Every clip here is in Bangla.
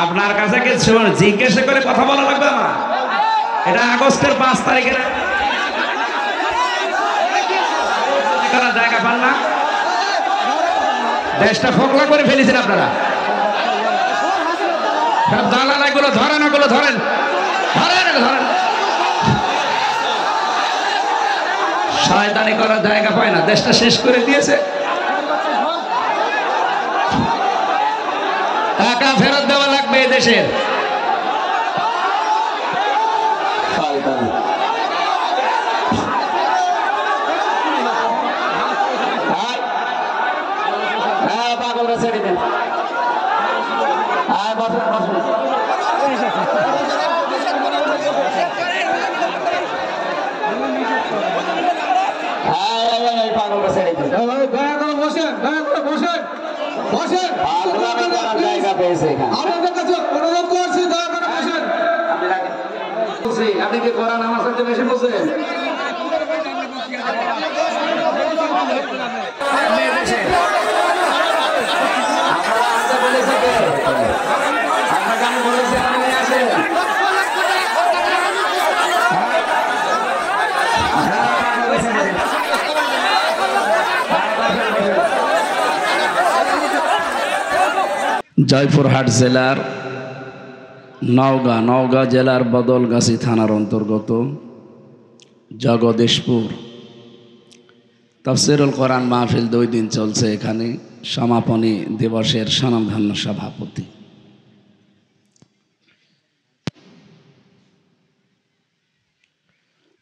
আপনার কাছে কিছু জিজ্ঞাসা করে কথা বলা লাগবে আমার। এটা আগস্টের 5 তারিখের জায়গা পান না, দেশটা ফোকলা করে ফেলেছেন আপনারা। সব দালাল এগুলো ধরেন, ওগুলো ধরেন, ধরেন ধরেন। শয়তানি করার জায়গা পায় না, দেশটা শেষ করে দিয়েছে। টাকা ফেরত দেওয়া লাগবে এই দেশের। পাগলরা ছেড়ে দেন। পাগলরা ছেড়ে দেন। বসেন, বসেন, বসেন। জায়গা পেয়েছে আপনাদের কাছে অনুরোধ করছি, দয়া করে বসেন। আপনি কি কোরআন আমার সাথে বেশি বলছেন? জয়পুরহাট জেলার নওগাঁ জেলার বদলগাছি থানার অন্তর্গত জগদীশপুর তাফসীরুল কোরআন মাহফিল 2 দিন চলছে। এখানে সমাপনী দিবসের স্বনামধন্য সভাপতি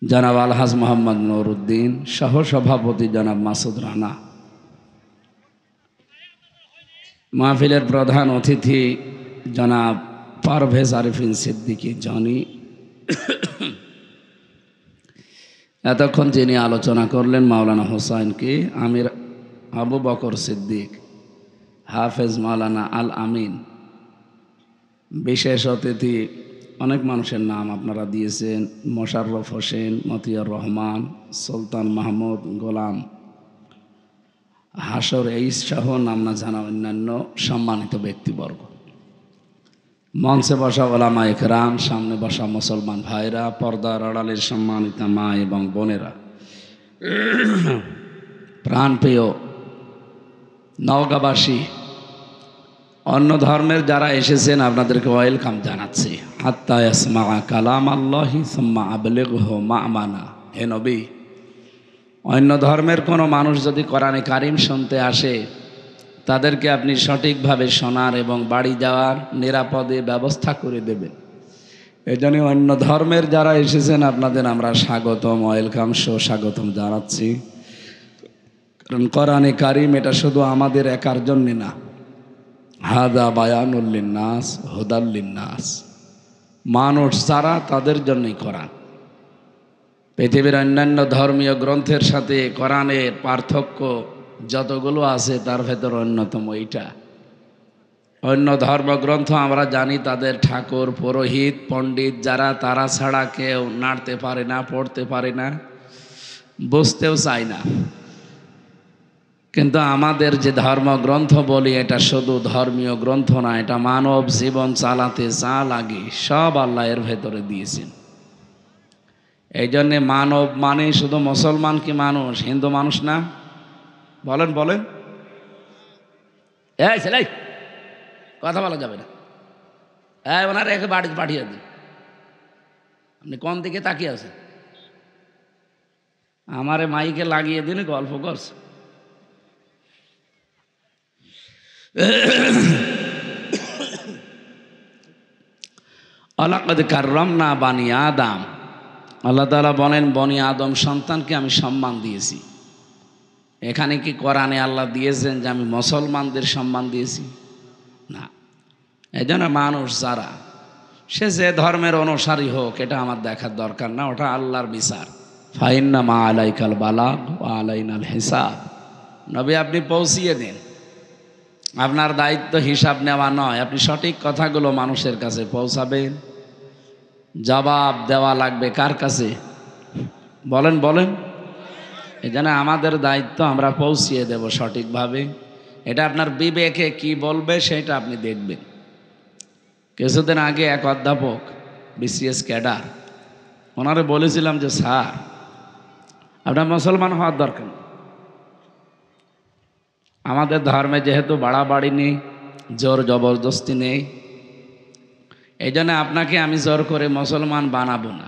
জনাব আলহাজ মোহাম্মদ নুরউদ্দিন, সহ সভাপতি জনাব মাসুদ রানা, মাহফিলের প্রধান অতিথি জনাব পারভেজ আরিফিন সিদ্দিকী জনি। এতক্ষণ যিনি আলোচনা করলেন মাওলানা হোসাইনকে আমির আবু বকর সিদ্দিক, হাফেজ মাওলানা আল আমিন। বিশেষ অতিথি অনেক মানুষের নাম আপনারা দিয়েছেন, মোশাররফ হোসেন, মতিয়ার রহমান, সুলতান মাহমুদ, গোলাম হাসর এইস সহ নাম না জানা অন্যান্য সম্মানিত ব্যক্তিবর্গ, মঞ্চে বসা ওলামা ইকরাম, সামনে বসা মুসলমান ভাইরা, পর্দার আড়ালের সম্মানিত মা এবং বোনেরা, প্রাণপ্রিয় নওগাঁবাসী, অন্য ধর্মের যারা এসেছেন আপনাদেরকে ওয়েলকাম জানাচ্ছি। হাত্তা ইয়াসমা কালাম আল্লাহি সুম্মা আবলিগহু মা'মানা। হে নবী, অন্য ধর্মের কোনো মানুষ যদি কোরআনে কারিম শুনতে আসে, তাদেরকে আপনি সঠিকভাবে শোনার এবং বাড়ি যাওয়ার নিরাপদে ব্যবস্থা করে দেবেন। এই জন্য অন্য ধর্মের যারা এসেছেন আপনাদের আমরা স্বাগতম, ওয়েলকাম স্বাগতম জানাচ্ছি। কারণ কোরআনে কারিম এটা শুধু আমাদের একার জন্য না, হাদা বায়ানুল লিন্নাস হুদাল লিন্নাস, মানুষ যারা তাদের জন্যই কোরআন। পৃথিবীর অন্যান্য ধর্মীয় গ্রন্থের সাথে কোরআনের পার্থক্য যতগুলো আছে তার ভেতর অন্যতম এইটা। অন্য ধর্মগ্রন্থ আমরা জানি তাদের ঠাকুর, পুরোহিত, পণ্ডিত যারা, তারা ছাড়া কেউ নাড়তে পারে না, পড়তে পারে না, বুঝতেও চায় না। কিন্তু আমাদের যে ধর্মগ্রন্থ বলি, এটা শুধু ধর্মীয় গ্রন্থ না, এটা মানব জীবন চালাতে যা লাগে সব আল্লাহ এর ভেতরে দিয়েছেন। এই জন্যে মানব মানে শুধু মুসলমান কি মানুষ, হিন্দু মানুষ না? বলেন বলেন। এই ছেলে, কথা বলা যাবে না। ওনার একে বাড়ি পাঠিয়ে দিন। আপনি কোন দিকে তাকিয়ে আছেন? আমারে মাইকে লাগিয়ে দিন, গল্প করছে। আলাকাদ কাররামনা বানি আদম। আল্লাহ তাআলা বলেন, বনি আদম সন্তানকে আমি সম্মান দিয়েছি। এখানে কি কোরআনে আল্লাহ দিয়েছেন যে আমি মুসলমানদের সম্মান দিয়েছি? না। এই জন্য মানুষ যারা, সে যে ধর্মের অনুসারী হোক, এটা আমার দেখার দরকার না, ওটা আল্লাহর বিচার। ফাইন্না মা আলাইকাল বালাগ ওয়া আলাইনাল হিসাব। নবী আপনি পৌঁছিয়ে দিন, আপনার দায়িত্ব হিসাব নেওয়া নয়। আপনি সঠিক কথাগুলো মানুষের কাছে পৌঁছাবেন, জবাব দেওয়া লাগবে কার কাছে? বলেন বলেন। এই জন্য আমাদের দায়িত্ব আমরা পৌঁছিয়ে দেব সঠিকভাবে। এটা আপনার বিবেকে কি বলবে সেটা আপনি দেখবেন। কিছুদিন আগে এক অধ্যাপক বিসিএস ক্যাডার, ওনারে বলেছিলাম যে স্যার আপনার মুসলমান হওয়ার দরকার নেই, আমাদের ধর্মে যেহেতু বাড়াবাড়ি নেই, জোর জবরদস্তি নেই, এই জন্য আপনাকে আমি জোর করে মুসলমান বানাবো না।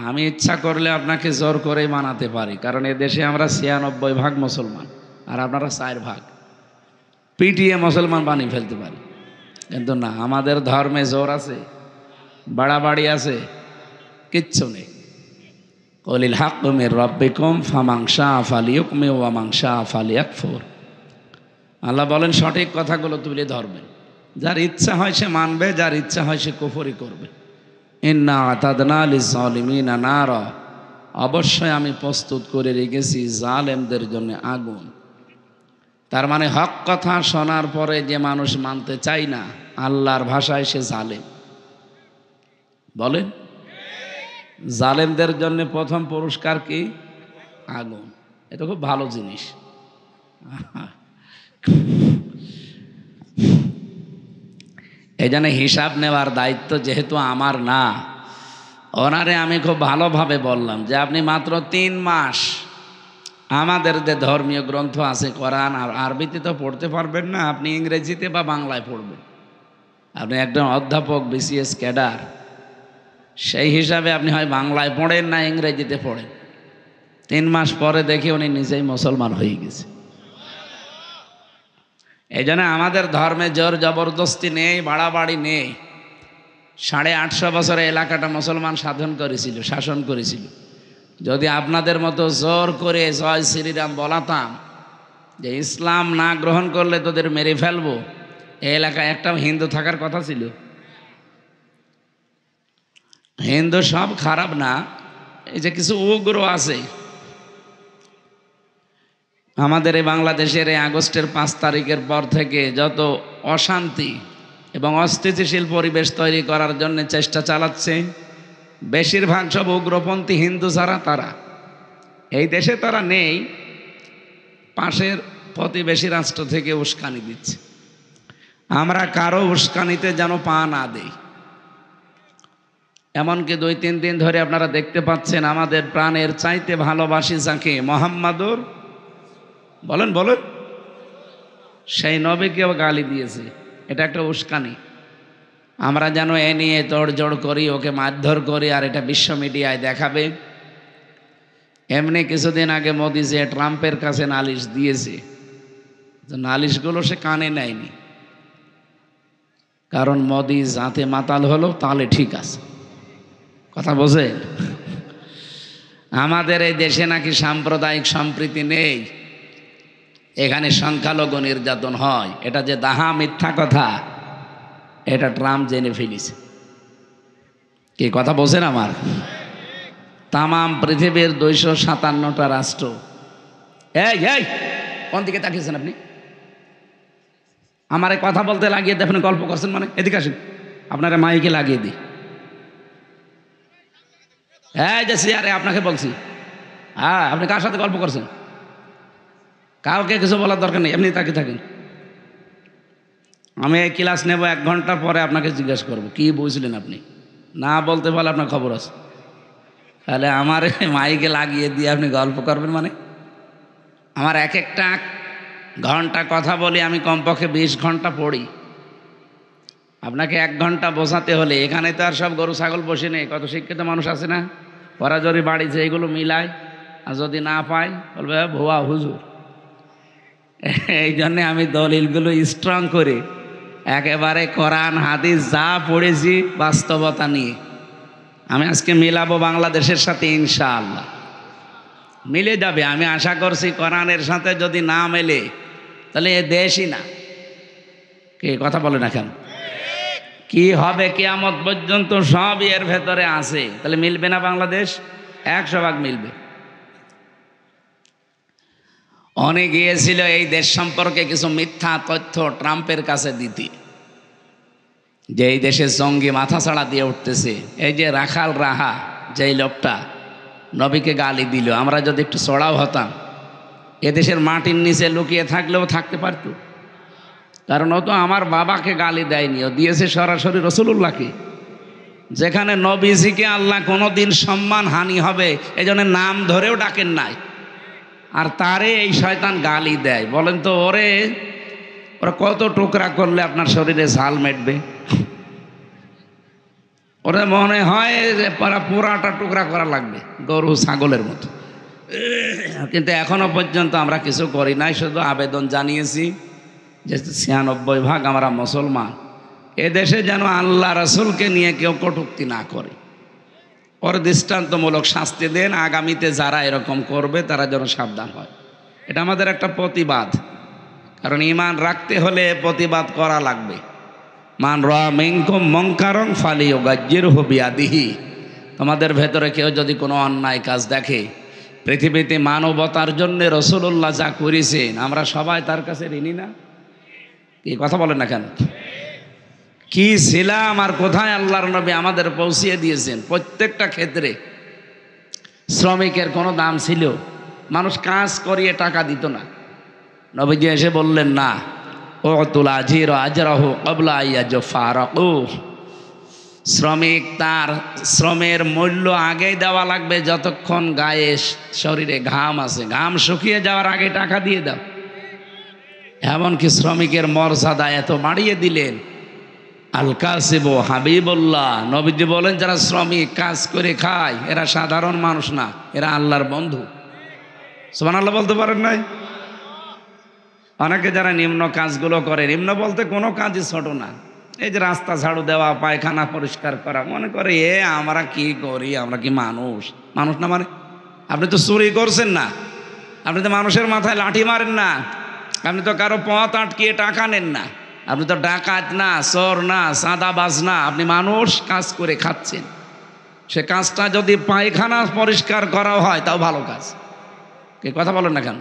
আমি ইচ্ছা করলে আপনাকে জোর করে বানাতে পারি, কারণ এ দেশে আমরা ৯৬% মুসলমান আর আপনারা 4%, পিটিয়ে মুসলমান বানিয়ে ফেলতে পারি। কিন্তু না, আমাদের ধর্মে জোর আছে, বাড়াবাড়ি আছে, কিচ্ছু নেই। কলিল হাক্কু মির রাব্বিকুম ফামান শাআ ফালিয়ুমিন ওয়া মান শাআ ফালিয়াকফুর। আল্লাহ বলেন সঠিক কথাগুলো তুলে ধরবেন, যার ইচ্ছা হয় সে মানবে, যার ইচ্ছা হয় সে কুফরি করবে। ইন্না আতাদনা লিয-যালিমিনা নারা, অবশ্যই আমি প্রস্তুত করে রেখেছি জালেমদের জন্য আগুন। তার মানে হক কথা শোনার পরে যে মানুষ মানতে চায় না, আল্লাহর ভাষায় সে জালেম। বলেন, জালেমদের জন্য প্রথম পুরস্কার কি? আগুন। এটা খুব ভালো জিনিস। এই জন্য হিসাব নেওয়ার দায়িত্ব যেহেতু আমার না, ওনারে আমি খুব ভালোভাবে বললাম যে আপনি মাত্র 3 মাস আমাদের যে ধর্মীয় গ্রন্থ আছে কোরআন, আর আরবিতে তো পড়তে পারবেন না, আপনি ইংরেজিতে বা বাংলায় পড়বেন। আপনি একজন অধ্যাপক বিসিএস ক্যাডার, সেই হিসাবে আপনি হয় বাংলায় পড়েন না ইংরেজিতে পড়েন। 3 মাস পরে দেখি উনি নিজেই মুসলমান হয়ে গেছে। এই জন্য আমাদের ধর্মে জোর জবরদস্তি নেই, বাড়াবাড়ি নেই। 850 বছরে এলাকাটা মুসলমান শাসন করেছিল। যদি আপনাদের মতো জোর করে জয় শ্রীরাম বলাতাম যে ইসলাম না গ্রহণ করলে তোদের মেরে ফেলবো, এই এলাকায় একটাও হিন্দু থাকার কথা ছিল? হিন্দু সব খারাপ না, এই যে কিছু উগ্র আছে। আমাদের এই বাংলাদেশের এই আগস্টের 5 তারিখের পর থেকে যত অশান্তি এবং অস্থিতিশীল পরিবেশ তৈরি করার জন্য চেষ্টা চালাচ্ছে, বেশিরভাগ সব উগ্রপন্থী হিন্দু যারা, তারা এই দেশে তারা নেই, পাশের প্রতিবেশী রাষ্ট্র থেকে উস্কানি দিচ্ছে। আমরা কারো উস্কানিতে যেন পা না দেই। এমনকি 2-3 দিন ধরে আপনারা দেখতে পাচ্ছেন আমাদের প্রাণের চাইতে ভালোবাসি যাকে, মোহাম্মদুর বলেন বলেন, সেই নবীকেও গালি দিয়েছে। এটা একটা উস্কানি। আমরা যেন এ নিয়ে তোড়জোড় করি, ওকে মারধর করি, আর এটা বিশ্ব মিডিয়ায় দেখাবে। এমনি কিছুদিন আগে মোদি যে ট্রাম্পের কাছে নালিশ দিয়েছে, নালিশগুলো সে কানে নেয়নি, কারণ মোদি যাতে মাতাল হলো তাহলে ঠিক আছে। কথা বোঝেন? আমাদের এই দেশে নাকি সাম্প্রদায়িক সম্প্রীতি নেই, এখানে সংখ্যালঘু নির্যাতন হয়। এটা যে দাহা মিথ্যা কথা, এটা ট্রাম্প জেনে ফেলেছে। কি কথা বলছেন আমার? তামাম পৃথিবীর 257টা রাষ্ট্র, এই এই কোন দিকে তাকিয়েছেন আপনি? আমার কথা বলতে লাগিয়ে দেখেন, গল্প করছেন মানে? এদিকে আসেন, আপনারা মাইকে লাগিয়ে দিই। এই যে সিয়ারে আপনাকে বলছি, হ্যাঁ, আপনি কার সাথে গল্প করছেন? কাউকে কিছু বলার দরকার নেই, এমনি তাকিয়ে থাকেন। আমি এই ক্লাস নেব 1 ঘন্টা পরে, আপনাকে জিজ্ঞেস করবো কি বলছিলেন আপনি। না বলতে পারলে আপনার খবর আছে। তাহলে আমার মাইকে লাগিয়ে দিয়ে আপনি গল্প করবেন মানে? আমার একটা ঘন্টা কথা বলি, আমি কমপক্ষে 20 ঘন্টা পড়ি। আপনাকে 1 ঘন্টা বোঝাতে হলে, এখানে তো আর সব গরু ছাগল বসে নেই, কত শিক্ষিত মানুষ আছে না? ওরা যদি বাড়িতে এইগুলো মিলায়, আর যদি না পায় বলবে ভুয়া হুজুর। এই জন্যে আমি দলিলগুলো স্ট্রং করে একেবারে কোরআন হাদিস যা পড়েছি বাস্তবতা নিয়ে আমি আজকে মিলাবো বাংলাদেশের সাথে, ইনশাআল্লাহ মিলে যাবে। আমি আশা করছি কোরআনের সাথে যদি না মেলে তাহলে এ দেশই না। কে কথা বলে না কেন? কি হবে কিয়ামত পর্যন্ত সব এর ভেতরে আছে। তাহলে মিলবে না বাংলাদেশ? 100% মিলবে। অনেক গিয়েছিল এই দেশ সম্পর্কে কিছু মিথ্যা তথ্য ট্রাম্পের কাছে দিতে, যে এই দেশের জঙ্গি মাথা ছাড়া দিয়ে উঠতেছে। এই যে রাখাল রাহা, যেই লোকটা নবীকে গালি দিল, আমরা যদি একটু চড়াও হতাম, এদেশের মাটির নিচে লুকিয়ে থাকলেও থাকতে পারত। কারণ ও তো আমার বাবাকে গালি দেয়নি, ও দিয়েছে সরাসরি রাসূলুল্লাহকে। যেখানে নবীজিকে আল্লাহ কোনোদিন সম্মান হানি হবে এই জন্য নাম ধরেও ডাকেন নাই, আর তারে এই শয়তান গালি দেয়। বলেন তো ওরা কত টুকরা করলে আপনার শরীরে ঝাল মেটবে? ওরা মনে হয় যে পুরাটা টুকরা করা লাগবে, গরু ছাগলের মতো। কিন্তু এখনো পর্যন্ত আমরা কিছু করি নাই, শুধু আবেদন জানিয়েছি যে ৯৬% আমরা মুসলমান, এদেশে যেন আল্লাহ রাসূলকে নিয়ে কেউ কটূক্তি না করে। ওর দৃষ্টান্তমূলক শাস্তি দেন, আগামীতে যারা এরকম করবে তারা যেন সাবধান হয়। এটা আমাদের একটা প্রতিবাদ, কারণ ঈমান রাখতে হলে প্রতিবাদ করা লাগবে। মান রাআ মিনকুম মুনকারান ফালিয়ুগায়্যিরহু বিয়াদিহি। তোমাদের ভেতরে কেউ যদি কোনো অন্যায় কাজ দেখে, পৃথিবীতে মানবতার জন্য রাসূলুল্লাহ যা করেছেন আমরা সবাই তার কাছে ঋণী না? কি কথা বলেন না কেন? কি ছিলাম আর কোথায় আল্লাহর নবী আমাদের পৌঁছিয়ে দিয়েছেন। প্রত্যেকটা ক্ষেত্রে শ্রমিকের কোনো দাম ছিল? মানুষ কাজ করিয়ে টাকা দিত না, নবীজি এসে বললেন না, উতুল আজির আজরাহু ক্বাবলা আইয়াজফারাকু। শ্রমিক তার শ্রমের মূল্য আগেই দেওয়া লাগবে, যতক্ষণ গায়ে শরীরে ঘাম আছে, ঘাম শুকিয়ে যাওয়ার আগে টাকা দিয়ে দাও। এমনকি শ্রমিকের মর্যাদা এত বাড়িয়ে দিলেন। আল কাসিবু হাবিবুল্লাহ, নবীজি বলেন যারা শ্রমিক কাজ করে খায় এরা সাধারণ মানুষ না, এরা আল্লাহর বন্ধু। সুবহানাল্লাহ বলতে পারেন নাই? অনেকে যারা নিম্ন কাজগুলো করে, নিম্ন বলতে কোনো কাজই ছোট না, এই যে রাস্তা ঝাড়ু দেওয়া, পায়খানা পরিষ্কার করা, মনে করে আমরা কি করি, আমরা কি মানুষ? মানুষ না মানে আপনি তো চুরি করছেন না, আপনি তো মানুষের মাথায় লাঠি মারেন না, আপনি তো কারো পথ আটকিয়ে টাকা নেন না, আপনি তো ডাকাত না, চোর না, চাঁদাবাজ না, আপনি মানুষ কাজ করে খাচ্ছেন। সে কাজটা যদি পায়খানা পরিষ্কার করা হয় তাও ভালো কাজ। কে কথা বলেন না কেন?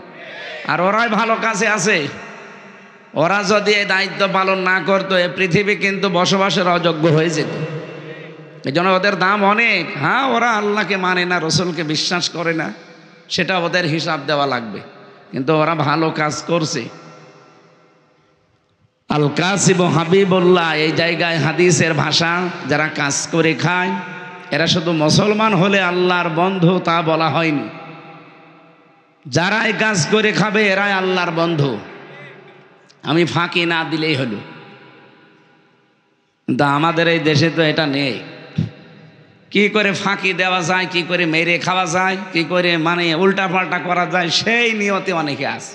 আর ওরাই ভালো কাজে আছে। ওরা যদি এই দায়িত্ব পালন না করতো এ পৃথিবী কিন্তু বসবাসের অযোগ্য হয়ে যেত। এই জন্য ওদের দাম অনেক। হ্যাঁ, ওরা আল্লাহকে মানে না, রসুলকে বিশ্বাস করে না, সেটা ওদের হিসাব দেওয়া লাগবে, কিন্তু ওরা ভালো কাজ করছে। আল কাসিবু হাবিবুল্লাহ, এই জায়গায় হাদিসের ভাষা যারা কাজ করে খায় এরা শুধু মুসলমান হলে আল্লাহর বন্ধু তা বলা হয়নি। যারাই কাজ করে খাবে এরাই আল্লাহর বন্ধু। আমি ফাঁকি না দিলেই হলো, কিন্তু আমাদের এই দেশে তো এটা নেই। কি করে ফাঁকি দেওয়া যায়, কি করে মেরে খাওয়া যায়, কি করে মানে উল্টাপাল্টা করা যায়, সেই নিয়তে অনেকে আছে।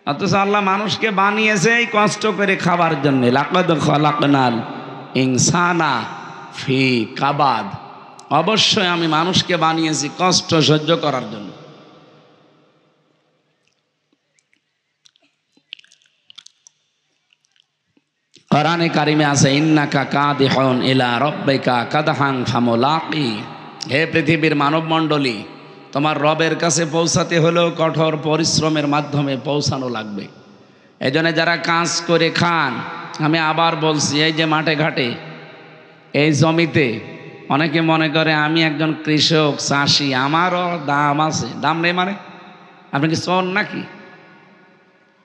অথচ আল্লাহ মানুষকে বানিয়েছে এই কষ্ট করে খাবার জন্য। লাকাদ খালাকনাল ইনসানা ফি কাবাদ, অবশ্যই আমি মানুষকে বানিয়েছি কষ্ট সহ্য করার জন্য। কোরআনে কারিমে আছে ইন্নাকা কাদিহুন ইলা রাব্বিকা কাদহান ফামুলাকি। হে পৃথিবীর মানব মণ্ডলী, তোমার রবের কাছে পৌঁছাতে হলেও কঠোর পরিশ্রমের মাধ্যমে পৌঁছানো লাগবে। এই জন্য যারা কাজ করে খান, আমি আবার বলছি, এই যে মাঠে ঘাটে এই জমিতে অনেকে মনে করে আমি একজন কৃষক চাষি, আমারও দাম আছে। দাম নেই মানে আপনি কি চোর নাকি?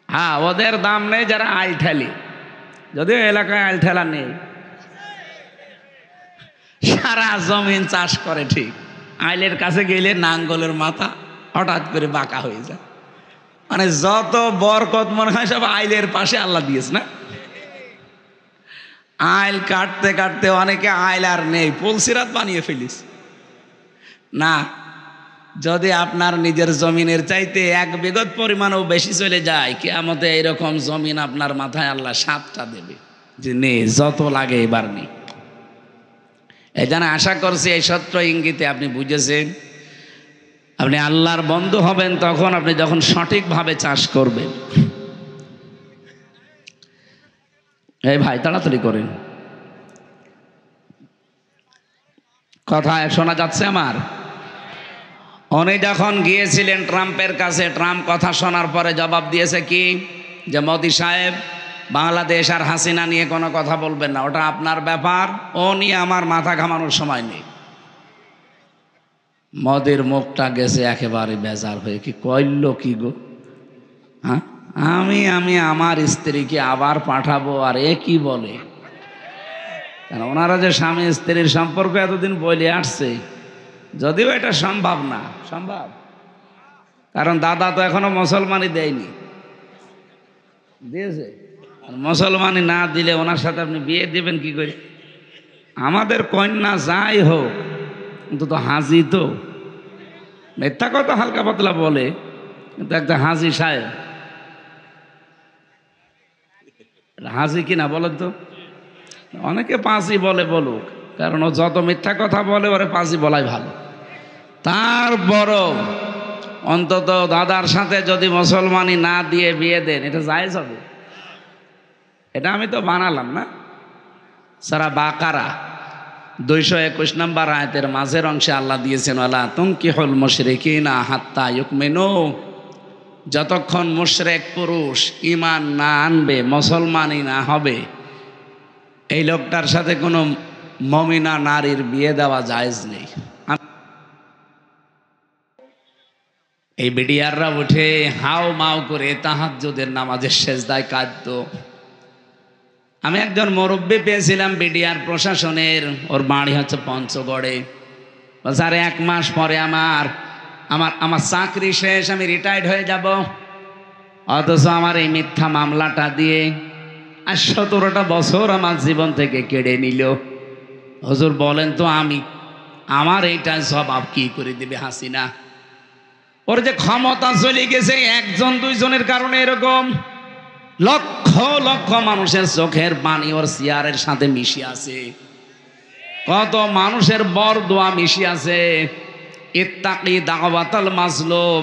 হ্যাঁ, ওদের দাম নেই যারা আইল ঠেলে, যদিও এলাকায় আইল ঠেলা নেই, সারা জমিন চাষ করে ঠিক। আইলের কাছে গেলে নাঙ্গলের মাথা হঠাৎ করে বাঁকা হয়ে যায়, মানে যত বরকত মনে হয় সব আইলের পাশে আল্লাহ দিয়েছে না। আইল কাটতে কাটতে অনেকে আইল আর নেই, পুলসিরাত বানিয়ে ফেলিস না। যদি আপনার নিজের জমিনের চাইতে 1 বিঘত পরিমাণও বেশি চলে যায়, কিয়ামতে এইরকম জমিন আপনার মাথায় আল্লাহ 7টা দেবে যে নে যত লাগে এবার নেই। এই জন্য আশা করছি এই সত্য ইঙ্গিতে আপনি বুঝেছেন। আপনি আল্লাহর বন্ধু হবেন তখন আপনি যখন সঠিকভাবে চাষ করবেন। এই ভাই তাড়াতাড়ি করেন, কথা শোনা যাচ্ছে আমার? উনি যখন গিয়েছিলেন ট্রাম্পের কাছে, ট্রাম্প কথা শোনার পরে জবাব দিয়েছে কি, যে মোদি সাহেব বাংলাদেশ আর হাসিনা নিয়ে কোনো কথা বলবেন না, ওটা আপনার ব্যাপার, ও নিয়ে আমার মাথা ঘামানোর সময় নেই। মোদির মুখটা গেছে একেবারে বেজার হয়ে, কি কইল কি গো, হ্যাঁ আমি আমি আমার স্ত্রীকে আবার পাঠাবো, আর এ কি বলে? কারণ ওনারা যে স্বামী স্ত্রীর সম্পর্ক এতদিন বলে আসছে, যদিও এটা সম্ভব না। সম্ভব, কারণ দাদা তো এখনো মুসলমানই দেয়নি। দিয়েছে? আর মুসলমানই না দিলে ওনার সাথে আপনি বিয়ে দিবেন কি করে? আমাদের কন্যা যাই হোক, কিন্তু তো হাজি, তো মিথ্যা কথা হালকা পাতলা বলে, কিন্তু একটা হাজি সাহেব। হাজি কিনা বলেন তো? অনেকে পাঁচই বলে, বলুক, কারণ ও যত মিথ্যা কথা বলে ওরে পাঁচই বলাই ভালো। তারপরও অন্তত দাদার সাথে যদি মুসলমানি না দিয়ে বিয়ে দেন, এটা জায়েজ হবে? এটা আমি তো বানালাম না। সারা বাকারা 221 নম্বর আয়াতের মাঝের অংশে আল্লাহ দিয়েছেন, ওয়ালা তুনকিহুল মুশরিকিনা হাত্তা ইউমিনু, যতক্ষণ মুশরিক পুরুষ ঈমান না আনবে, মুসলমানই না হবে, এই লোকটার সাথে কোনো মুমিনা নারীর বিয়ে দেওয়া জায়েজ নেই। এই বিডিআররা উঠে হাও মাও করে তাহাজ্জুদের নামাজের সেজদায় কাঁদতো। আমি একজন মুরব্বী পেয়েছিলাম বিডিআর প্রশাসনের, ওর বাড়ি হচ্ছে পঞ্চগড়ে। বলছে আরে 1 মাস পরে আমার আমার আমার চাকরি শেষ, আমি রিটায়ার্ড হয়ে যাব, অথচ আমার এই মিথ্যা মামলাটা দিয়ে আর 17টা বছর আমার জীবন থেকে কেড়ে নিল। হুজুর বলেন তো, আমি আমার এইটা জবাব কি করে দিবে হাসিনা? ওর যে ক্ষমতা চলে গেছে 1 জন 2 জনের কারণে, এরকম লক্ষ লক্ষ মানুষের চোখের পানি ওর চেয়ারের সাথে মিশে আছে। কত মানুষের বরদোয়া মিশে আছে। ইত্তাকি দাওয়াতাল মাজলুম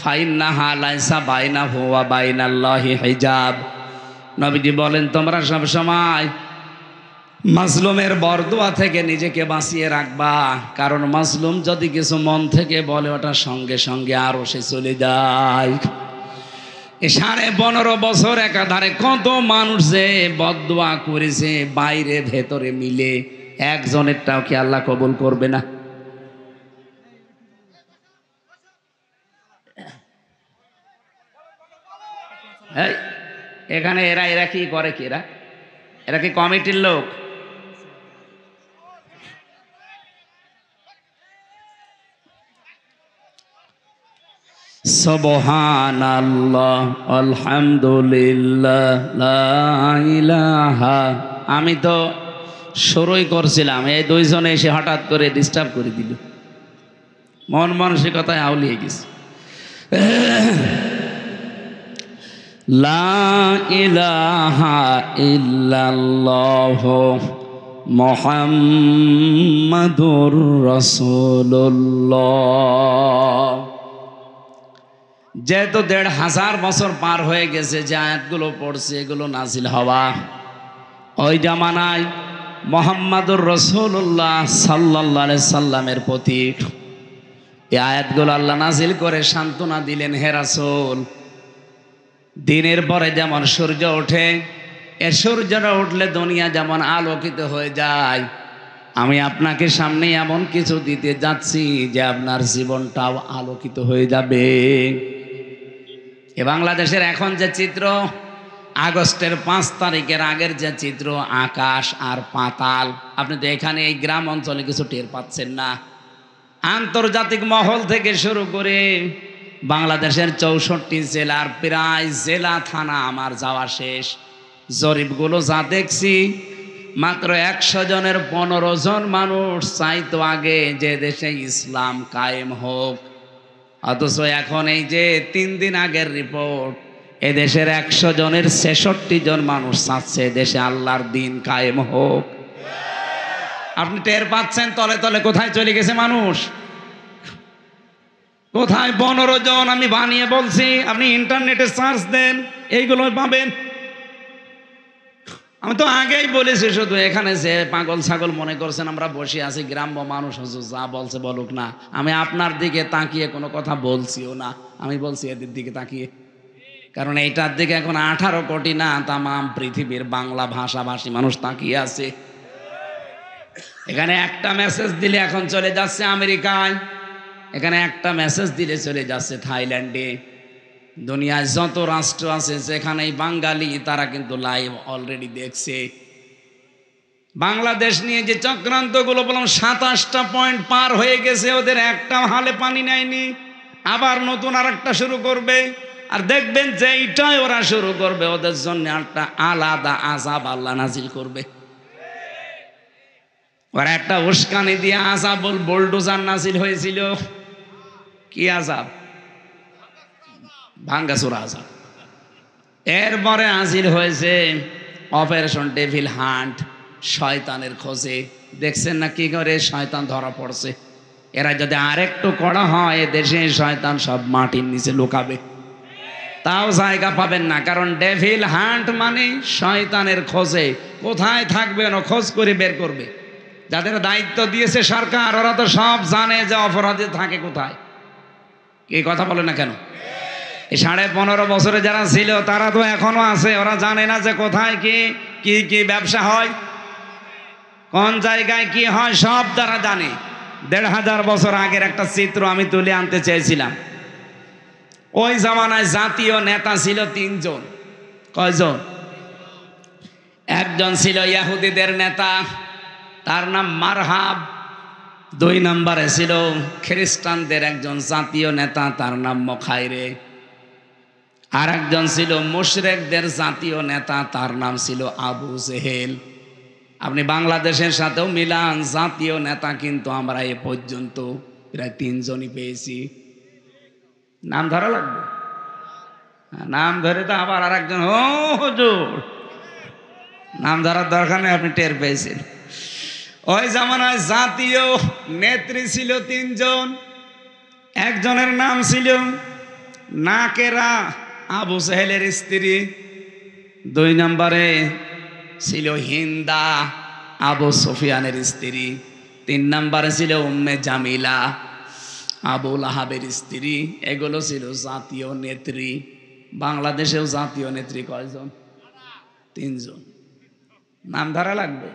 ফাইন্নাহা লাইসা বাইনাহু ওয়া বাইনাল্লাহি হিজাব। নবীজি বলেন, তোমরা সব সময় মাজলুমের বরদোয়া থেকে নিজেকে বাঁচিয়ে রাখবা, কারণ মাজলুম যদি কিছু মন থেকে বলে, ওটা সঙ্গে সঙ্গে আরো সে চলে যায়। 15.5 বছর একাধারে কত মানুষ যে বদদোয়া করেছে, বাইরে ভেতরে মিলে, একজনেরটাও কি আল্লাহ কবুল করবে না? এখানে এরা এরা কি করে? কি এরা কি কমিটির লোক? সুবহানাল্লাহ আলহামদুলিল্লাহ লা ইলাহা। আমি তো শুরুই করছিলাম, এই 2 জনে এসে হঠাৎ করে ডিস্টার্ব করে দিল, মন মানসিকতায় আউলিয়ে গেছে। লা ইলাহা ইল্লাল্লাহ মুহাম্মাদুর রাসূলুল্লাহ। যেহেতু 1500 বছর পার হয়ে গেছে, যে আয়াতগুলো পড়ছে এগুলো নাজিল হওয়া ওই জামানায় মুহাম্মাদুর রাসূলুল্লাহ সাল্লাল্লাহু আলাইহি সাল্লামের প্রতি এই আয়াতগুলো আল্লাহ নাজিল করে সান্ত্বনা দিলেন, হে রাসূল, দিনের পরে যেমন সূর্য ওঠে, এ সূর্যটা উঠলে দুনিয়া যেমন আলোকিত হয়ে যায়, আমি আপনাকে সামনে এমন কিছু দিতে যাচ্ছি যে আপনার জীবনটাও আলোকিত হয়ে যাবে। এ বাংলাদেশের এখন যে চিত্র, আগস্টের 5 তারিখের আগের যে চিত্র, আকাশ আর পাতাল। আপনি তো এখানে এই গ্রাম অঞ্চলে কিছু টের পাচ্ছেন না। আন্তর্জাতিক মহল থেকে শুরু করে বাংলাদেশের 64 জেলার প্রায় জেলা থানা আমার যাওয়া শেষ। জরিপগুলো যা দেখছি, মাত্র 100 জনের 15 জন মানুষ চাইতো আগে যে দেশে ইসলাম কায়েম হোক, অথচ এখন এই যে 3 দিন আগের রিপোর্ট, এদেশের 100 জনের 66 জন মানুষ চাচ্ছে দেশে আল্লাহর দিন কায়েম হোক। আপনি টের পাচ্ছেন তলে তলে কোথায় চলে গেছে মানুষ? কোথায়? 15 জন আমি বানিয়ে বলছি, আপনি ইন্টারনেটে সার্চ দেন, এইগুলো পাবেন। আমি তো আগেই বলেছি, শুধু এখানে যে পাগল ছাগল মনে করছেন আমরা বসে আছি, গ্রাম্য মানুষ হুজুর যা বলছে বলুক না, আমি আপনার দিকে তাকিয়ে কোনো কথা বলছিও না, আমি বলছি এদের দিকে তাকিয়ে। কারণ এইটার দিকে এখন 18 কোটি না, তামাম পৃথিবীর বাংলা ভাষাভাষী মানুষ তাকিয়ে আছে। এখানে একটা মেসেজ দিলে এখন চলে যাচ্ছে আমেরিকায়, এখানে একটা মেসেজ দিলে চলে যাচ্ছে থাইল্যান্ডে, দুনিয়ায় যত রাষ্ট্র আছে যেখানেই বাঙালি তারা কিন্তু লাইভ অলরেডি দেখছে। বাংলাদেশ নিয়ে যে চক্রান্তগুলো বললাম 27টা পয়েন্ট পার হয়ে গেছে, ওদের একটা হালে পানি নেয়নি, আবার নতুন আর একটা শুরু করবে। আর দেখবেন যে এইটাই ওরা শুরু করবে, ওদের জন্য একটা আলাদা আযাব আল্লাহ নাজিল করবে। ওরা একটা উস্কানি দিয়ে আযাব বোলডোজার নাজিল হয়েছিল। কি আযাব? ভাঙ্গাচোরা আযাব। এরপরে নাজিল হয়েছে অপারেশন ডেভিল হান্ট, শয়তানের খোঁজে। দেখছেন না কি করে শয়তান ধরা পড়ছে। এরা যদি আরেকটু কড়া হয় দেশে শয়তান সব মাটির নিচে লুকাবে, তাও জায়গা পাবেন না। কারণ ডেভিল হান্ট মানে শয়তানের খোঁজে, কোথায় থাকবে না খোঁজ করে বের করবে। যাদের দায়িত্ব দিয়েছে সরকার ওরা তো সব জানে যে অপরাধী থাকে কোথায়। এই কথা বলে না কেন? এই 15.5 বছরে যারা ছিল তারা তো এখনো আছে, ওরা জানে না যে কোথায় কি কি কি ব্যবসা হয়, কোন জায়গায় কি হয়, সব তারা জানে। 1500 বছর আগের একটা চিত্র আমি তুলে আনতে চেয়েছিলাম। ওই জামানায় জাতীয় নেতা ছিল 3 জন। কয়জন? একজন ছিল ইহুদিদের নেতা, তার নাম মারহাব। 2 নম্বরে ছিল খ্রিস্টানদের একজন জাতীয় নেতা, তার নাম মখাইরে। আর একজন ছিল মুশরিকদের জাতীয় নেতা, তার নাম ছিল আবু জেহেল। আপনি বাংলাদেশের সাথেও মিলান, জাতীয় নেতা কিন্তু আমরা এ পর্যন্ত প্রায় 3 জনই পেয়েছি। নাম ধরা লাগবে? নাম ধরে তো আবার আর একজন ও হুজুর, নাম ধরার দরকার নেই, আপনি টের পেয়েছেন। ওই জামানায় জাতীয় নেত্রী ছিল 3 জন। একজনের নাম ছিল নাকেরা, আবু জেহেলের স্ত্রী। 2 নম্বরে ছিল হিন্দা, আবু সুফিয়ানের স্ত্রী। 3 নম্বরে ছিল উম্মে জামিলা, আবু লাহাবের স্ত্রী। এগুলো ছিল জাতীয় নেত্রী। বাংলাদেশেও জাতীয় নেত্রী কয়জন? 3 জন। নাম ধরা লাগবে?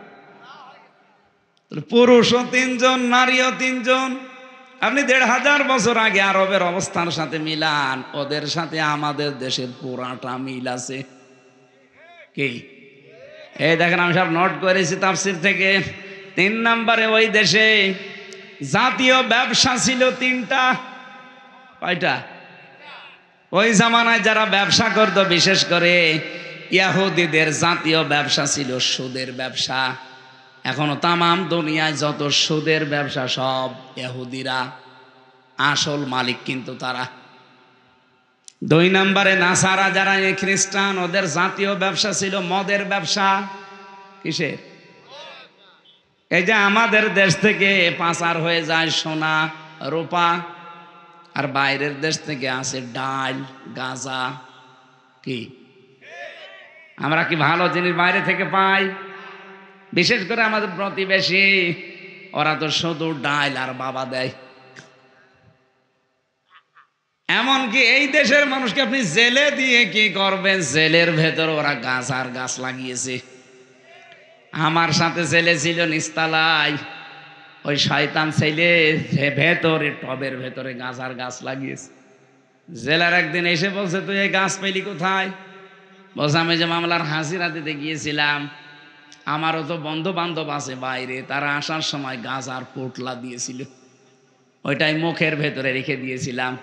পুরুষও 3 জন, নারীও 3 জন। আপনি 1500 বছর আগে আরবের অবস্থার সাথে মিলান, ওদের সাথে আমাদের দেশের পুরাটা মিল আছে। কি এই দেখেন, আমি সব নোট করেছি তাফসীর থেকে। 3 নম্বরে ওই দেশে জাতীয় ব্যবসা ছিল 3টা। কয়টা? ওই জামানায় যারা ব্যবসা করত, বিশেষ করে ইহুদিদের জাতীয় ব্যবসা ছিল সুদের ব্যবসা। এখনো তামাম দুনিয়ায় যত সুদের ব্যবসা সব ইহুদিরা, আসল মালিক কিন্তু তারা। 2 নম্বরে নাসারা, যারা খ্রিস্টান, ওদের জাতীয় ব্যবসা ছিল মদের ব্যবসা। কিসের? এই যে আমাদের দেশ থেকে পাচার হয়ে যায় সোনা রূপা, আর বাইরের দেশ থেকে আসে ডাল গাঁজা। কি আমরা কি ভালো জিনিস বাইরে থেকে পাই? বিশেষ করে আমাদের প্রতিবেশী, ওরা তো শুধু ডাল আর বাবা দেয়। এমনকি এই দেশের মানুষকে আপনি জেলে দিয়ে কি করবেন? জেলের ভেতর ওরা গাঁজার গাছ লাগিয়েছে। আমার সাথে ছেলে ছিল নিস্তালায়, ওই শয়তান ছেলে ভেতরে টবের ভেতরে গাঁজার গাছ লাগিয়েছে। জেলার একদিন এসে বলছে, তুই এই গাছ পেলি কোথায়? বলছে, আমি যে মামলার হাজিরা দিতে গিয়েছিলাম, আমারও তো বন্ধু বান্ধব আছে বাইরে, তারা আসার সময় গাঁজার পোটলা দিয়েছিল, ওইটাই মুখের ভেতরে রেখে দিয়েছিলাম।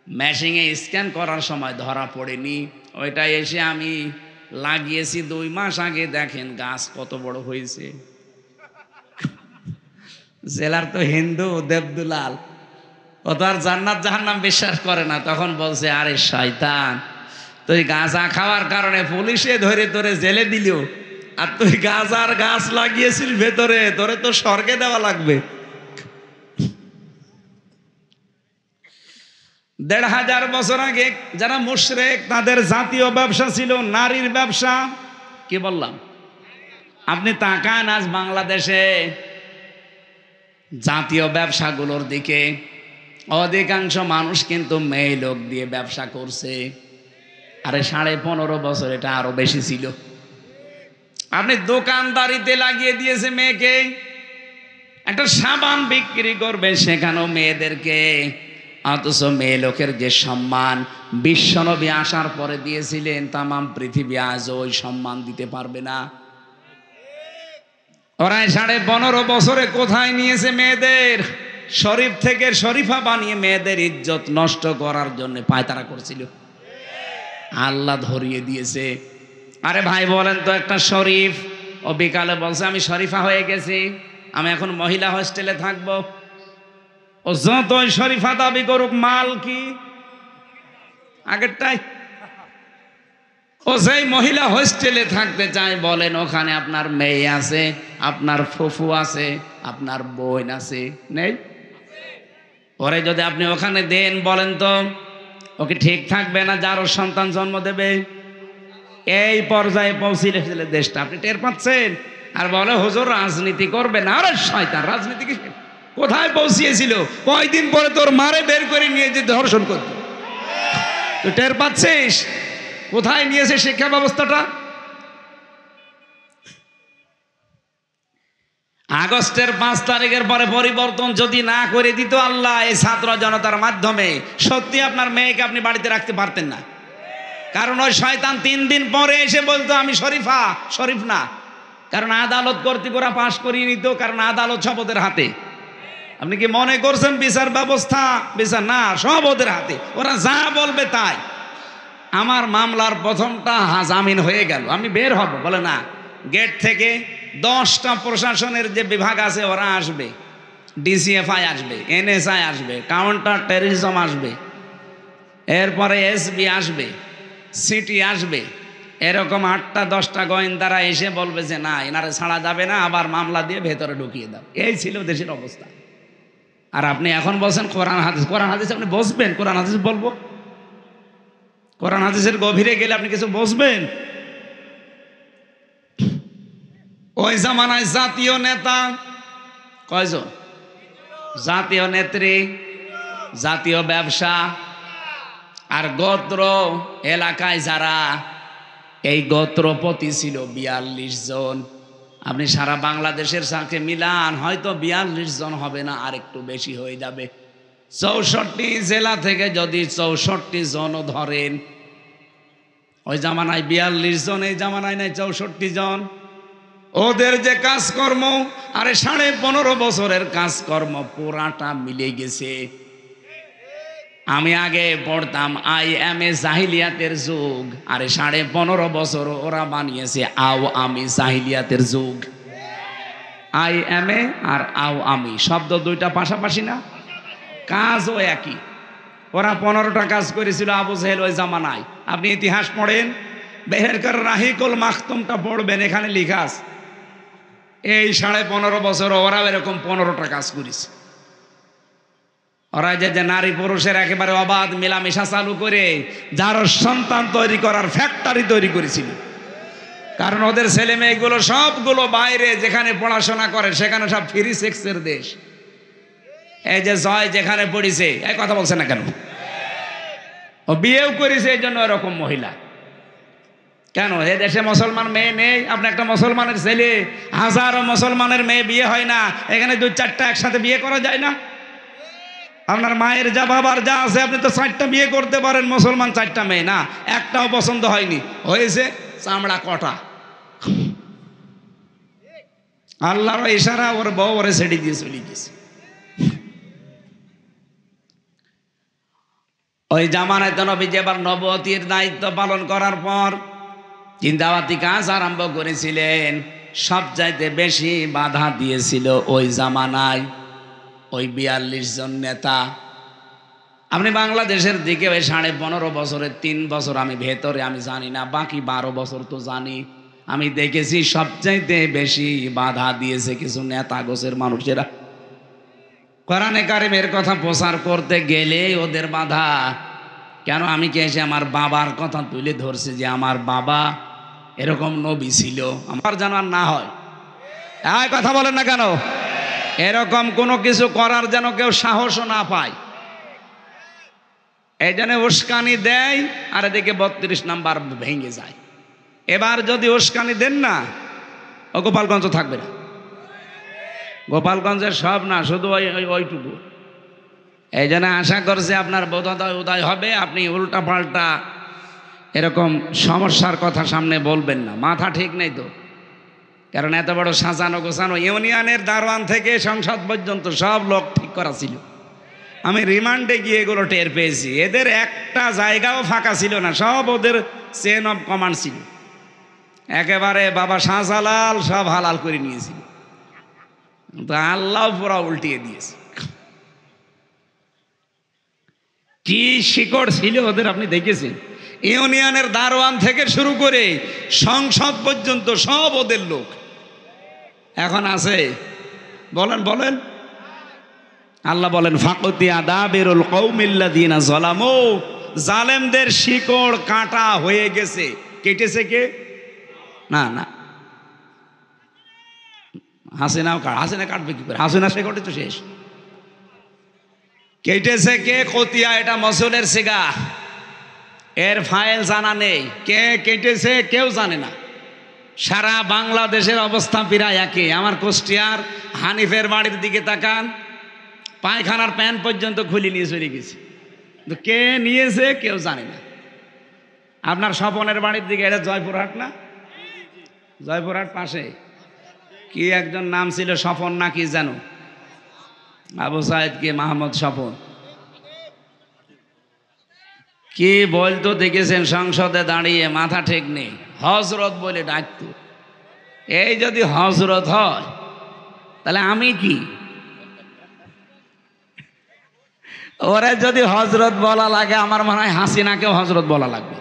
মেশিনে স্ক্যান করার সময় ধরা পড়েনি, ওইটাই এসে আমি লাগিয়েছি 2 মাস আগে। দেখেন গাছ কত বড় হয়েছে। জেলার তো হিন্দু দেবদুলাল, ও তো আর জান্নাত জাহান্নাম বিশ্বাস করে না। তখন বলছে, আরে শয়তান, তুই গাঁজা খাওয়ার কারণে পুলিশে ধরে তোরে জেলে দিল, আর তুই গাঁজার গাছ লাগিয়েছিস ভেতরে, তোরে তো স্বর্গে দেওয়া লাগবে। 1500 বছর আগে যারা মুশরিক, তাদের জাতীয় ব্যবসা ছিল নারীর ব্যবসা। কি বললাম? আপনি তাকান আজ বাংলাদেশে জাতীয় ব্যবসাগুলোর দিকে, অধিকাংশ মানুষ কিন্তু মেয়ে লোক দিয়ে ব্যবসা করছে। আরে 15.5 বছর এটা আরো বেশি ছিল। আপনি দোকানদারিতে লাগিয়ে দিয়েছে মেয়েকে। একটা সাবান বিক্রি করবে, সেখানেও মেয়েদেরকে। অথচ মেয়ে লোকের যে সম্মান বিশ্বনবী আসার পরে দিয়েছিলেন, তামাম পৃথিবী আজ ওই সম্মান দিতে পারবে না। ওরা 15.5 বছরে কোথায় নিয়েছে মেয়েদের? শরীফ থেকে শরীফা বানিয়ে মেয়েদের ইজ্জত নষ্ট করার জন্য পায়তারা করছিল। আল্লাহ ধরিয়ে দিয়েছে। আরে ভাই বলেন তো, একটা শরীফ ও বিকালে বলছে আমি শরীফা হয়ে গেছি, আমি এখন মহিলা হোস্টেলে থাকবো। ও যতই শরীফা দাবি করুক, মাল কি আগেরটাই। ও যেই মহিলা হোস্টেলে থাকতে চায়, বলেন ওখানে আপনার মেয়ে আছে, আপনার ফুফু আছে, আপনার বোন আছে, নেই? ওরে যদি আপনি ওখানে দেন, বলেন তো ওকে ঠিক থাকবে না যার ওর সন্তান জন্ম দেবে? এই পর্যায়ে পৌঁছিলে দেশটা, আপনি টের পাচ্ছেন? আর বলে হুজুর রাজনীতি করবে না। আরে শয়তান, রাজনীতি কি কোথায় পৌঁছিয়েছিল? কয়দিন পরে তোর মারে বের করে নিয়ে যেতে ধর্ষণ করতে। তুই টের পাচ্ছিস কোথায় নিয়েছে শিক্ষা ব্যবস্থাটা? আগস্টের 5 তারিখের পরে পরিবর্তন যদি না করে দিত আল্লাহ এই ছাত্র জনতার মাধ্যমে, সত্যি আপনার মেয়েকে আপনি বাড়িতে রাখতে পারতেন না। কারণ ওই শয়তান 3 দিন পরে এসে বলতো আমি শরীফা, শরীফ না। কারণ আদালত কর্তৃক ওরা পাশ করিয়ে নিত, কারণ আদালত সব ওদের হাতে। আপনি কি মনে করছেন বিচার ব্যবস্থা? বিচার না, সব ওদের হাতে, ওরা যা বলবে তাই। আমার মামলার প্রথমটা জামিন হয়ে গেল, আমি বের হব, বলে না, গেট থেকে 10টা প্রশাসনের যে বিভাগ আছে ওরা আসবে, ডিসিএফআই আসবে, এনএসআই আসবে, কাউন্টার টেররিজম আসবে, এরপরে এসবি আসবে, সিটি আসবে, এরকম 8টা 10টা গোয়েন্দারা এসে বলবে যে না, এনারে ছাড়া যাবে না, আবার মামলা দিয়ে ভেতরে ঢুকিয়ে দাও। এই ছিল দেশের অবস্থা। আর আপনি এখন বলছেন কোরআন হাদিস, কোরআন হাদিস আপনি বসবেন? কোরআন হাদিস বলবো? কোরআন হাদিসের গভীরে গেলে আপনি কিছু বসবেন? ওই জামানায় জাতীয় নেতা কয়জন? জাতীয় নেত্রী, জাতীয় ব্যবসা, আর গোত্র এলাকায় যারা, এই গোত্রপতি ছিল 42 জন। আপনি সারা বাংলাদেশের সাথে মিলান, হয়তো 42 জন হবে না, আর একটু বেশি হয়ে যাবে। 64 জেলা থেকে যদি 64 জনও ধরেন, ওই জামানায় 42 জন, এই জামানায় নাই 64 জন। ওদের যে কাজকর্ম, আরে 15.5 বছরের কাজকর্ম পুরাটা মিলে গেছে। আমি আগে পড়তাম IMA জাহিলিয়াতের যুগ, আরে 15.5 বছর ওরা বানিয়েছে আওয়ামী জাহিলিয়াতের যুগ। IMA আর আওয়ামী শব্দ দুইটা পাশাপাশি না, কাজও একই। ওরা 15টা কাজ করেছিল আবু জেহেল ওই জামানায়। আপনি ইতিহাস পড়েন, বেহেরকার রাহিকুল মাখতুমটা পড়বেন, এখানে লেখা আছে এই 15.5 বছর ওরা এরকম 15টা কাজ করেছে। ওরা যে নারী পুরুষের একেবারে অবাধ মেলামেশা চালু করে যার সন্তান তৈরি করার ফ্যাক্টরি তৈরি করেছিল। কারণ ওদের ছেলে মেয়েগুলো সবগুলো বাইরে যেখানে পড়াশোনা করে সেখানে সব ফ্রি সেক্সের দেশ। এই যে জয় যেখানে পড়িছে, এই কথা বলছে না কেন? ও বিয়েও করেছে এই জন্য এরকম মহিলা। কেন এ দেশে মুসলমান মেয়ে নেই? আপনি একটা মুসলমানের ছেলে, হাজারো মুসলমানের মেয়ে বিয়ে হয় না, এখানে 2-4টা একসাথে বিয়ে করা যায় না? আপনার মায়ের যা বাবার যা আছে, আপনি তো 4টা বিয়ে করতে পারেন, মুসলমান 4টা মেয়ে না, একটাও পছন্দ হয়নি, হয়েছে চামড়া কটা। আল্লাহর ইশারা, ওর বউ ওরে ছেড়ে দিয়ে চলে গেছে। ওই জামানায় তো নবী যে এবার নবুয়তির দায়িত্ব পালন করার পর জিন্দাবাতি কাজ আরম্ভ করেছিলেন, সবচাইতে বেশি বাধা দিয়েছিল ওই জামানায় ওই 42 জন নেতা। আপনি বাংলাদেশের দিকে ওই 15.5 বছরের 3 বছর আমি ভেতরে, আমি জানি না, বাকি 12 বছর তো জানি। আমি দেখেছি সবচাইতে বেশি বাধা দিয়েছে কিছু নেতা গোছের মানুষেরা। কোরআনে কারিমের কথা প্রচার করতে গেলে ওদের বাধা। কেন? আমি কি এসে আমার বাবার কথা তুলে ধরছি যে আমার বাবা এরকম নবী ছিল, আমার যেন আর না হয়। এই কথা বলেন না কেন? এরকম কোনো কিছু করার যেন কেউ সাহসও না পায়। এই জন্য উস্কানি দেয়, আর এদিকে 32 নাম্বার ভেঙে যায়। এবার যদি উস্কানি দেন না, ও গোপালগঞ্জ থাকবে না। গোপালগঞ্জের সব না, শুধু ওইটুকু এই জন্য আশা করছি আপনার বোধোদয় উদয় হবে, আপনি উল্টা পাল্টা এরকম সমস্যার কথা সামনে বলবেন না। মাথা ঠিক নেই তো, কারণ এত বড় সাজানো গোছানো ইউনিয়নের দারোয়ান থেকে সংসদ পর্যন্ত সব লোক ঠিক করা ছিল। আমি রিমান্ডে গিয়ে এগুলো টের পেয়েছি, এদের একটা জায়গাও ফাঁকা ছিল না, সব ওদের চেন অফ কমান্ড ছিল। একেবারে বাবা শাহজালাল সব হালাল করে নিয়েছিল, তো আল্লাহ পুরা উল্টিয়ে দিয়েছে। কি শিকড় ছিল ওদের আপনি দেখেছেন? ইউনিয়নের দারোয়ান থেকে শুরু করে সংসদ পর্যন্ত সব ওদের লোক। এখন আছে? বলেন বলেন। আল্লাহ বলেন ফাকুতি আদাবিরুল কওমিল্লাযিনা যালামু, জালেমদের শিকড় কাটা হয়ে গেছে। কেটেছে কে? না না, হাসিনা কাটবে কি করে? হাসিনা শিকড়ই তো শেষ। কেটেছে কে? কতিয়া, এটা মসুলের সিগা, এর ফাইল জানা নেই। কে কেটেছে কেউ জানে না। সারা বাংলাদেশের অবস্থা প্রায় একই। আমার কুষ্টিয়ার হানিফের বাড়ির দিকে তাকান, পায়খানার প্যান পর্যন্ত খুলে নিয়ে চলে গেছে, কিন্তু কে নিয়েছে কেউ জানে না। আপনার স্বপনের বাড়ির দিকে, এটা জয়পুরহাট না? জয়পুরহাট পাশে কি একজন নাম ছিল স্বপন না কি জানো, আবু সাইদ কি মাহমুদ স্বপন কি বলতো দেখেছেন? সংসদে দাঁড়িয়ে মাথা ঠিক নেই, হজরত বলে ডাকতো। এই যদি হজরত হয় তাহলে আমি কি? ওরে যদি হজরত বলা লাগে, আমার মনে হয় হাসিনাকেও হজরত বলা লাগবে,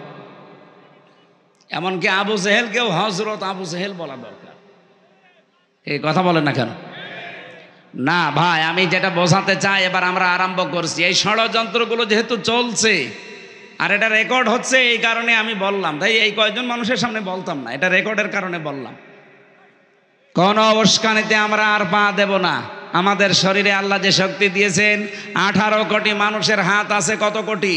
এমনকি আবু জেহেলকেও হজরত আবু জেহেল বলা দরকার। এই কথা বলেন না কেন? না ভাই, আমি যেটা বোঝাতে চাই, এবার আমরা আরম্ভ করছি। এই ষড়যন্ত্রগুলো যেহেতু চলছে আর এটা রেকর্ড হচ্ছে, এই কারণে আমি বললাম। তাই এই কয়েকজন মানুষের সামনে বলতাম না, এটা রেকর্ডের কারণে বললাম। কোন অবস্কানিতে আমরা আর পা দেব না। আমাদের শরীরে আল্লাহ যে শক্তি দিয়েছেন, 18 কোটি মানুষের হাত আছে। কত কোটি?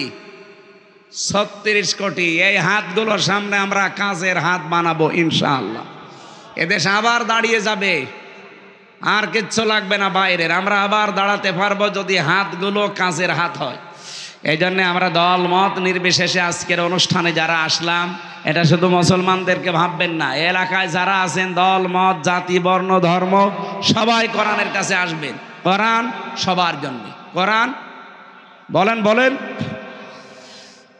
36 কোটি। এই হাতগুলোর সামনে আমরা কাজের হাত বানাবো ইনশাআল্লাহ। এদেশ আবার দাঁড়িয়ে যাবে, আর কিচ্ছু লাগবে না বাইরের। আমরা আবার দাঁড়াতে পারবো যদি হাতগুলো কাজের হাত হয়। এই জন্যে আমরা দল মত নির্বিশেষে আজকের অনুষ্ঠানে যারা আসলাম, এটা শুধু মুসলমানদেরকে ভাববেন না, এলাকায় যারা আছেন দল মত জাতি বর্ণ ধর্ম সবাই কোরআনের কাছে আসবেন। কোরআন সবার জন্য। কোরআন বলেন বলেন।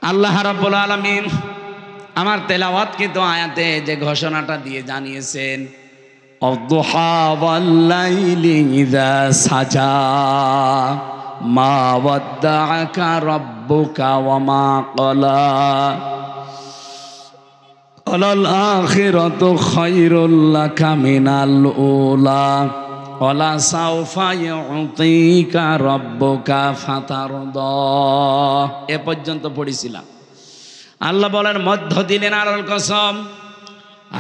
আল্লাহ রাব্বুল আলামিন আমার তেলাওয়াতকৃত আয়াতে যে ঘোষণাটা দিয়ে জানিয়েছেন, অদ্দুহা ওয়াল লাইলি ইযা সাজা মা ওয়াদ্দাআকা রাব্বুকা ওয়া মা ক্বালা ওয়ালাল আখিরাতু খায়রুল লাকা মিনাল উলা ওয়ালা সাওফা ইউতিকা রাব্বুকা ফাতারদা। এ পর্যন্ত পড়েছিলাম। আল্লাহ বলেন, মধ্য দিনের আলোর কসম,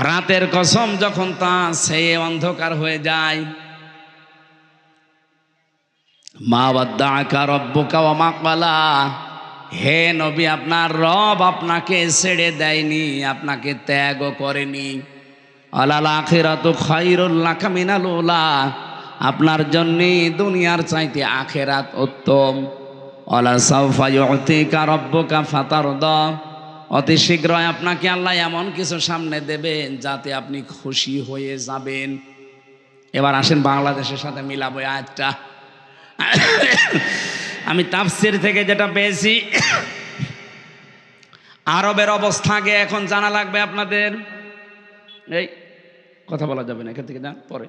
রাতের কসম, যখন তা সে অন্ধকার হয়ে যায়। মা ওয়াদ্দাআকা রাব্বুকা ওয়া মা ক্বালা, হে নবী, আপনার রব আপনাকে ছেড়ে দেয়নি, আপনাকে ত্যাগও করেনি। আলাল আখিরাতু খায়রুল লাকা মিনাল উলা, আপনার জন্যে দুনিয়ার চাইতে আখিরাত উত্তম। ওয়ালা সাওফা ইউতিকা রাব্বুকা ফাতারদা, অতি শীঘ্রই আপনাকে আল্লাহ এমন কিছু সামনে দেবেন যাতে আপনি খুশি হয়ে যাবেন। এবার আসেন বাংলাদেশের সাথে মিলাবো আয়াতটা। আমি তাফসীর থেকে যেটা পেয়েছি, আরবের অবস্থা আগে এখন জানা লাগবে আপনাদের। এই কথা বলা যাবে না, এখান থেকে যান পরে।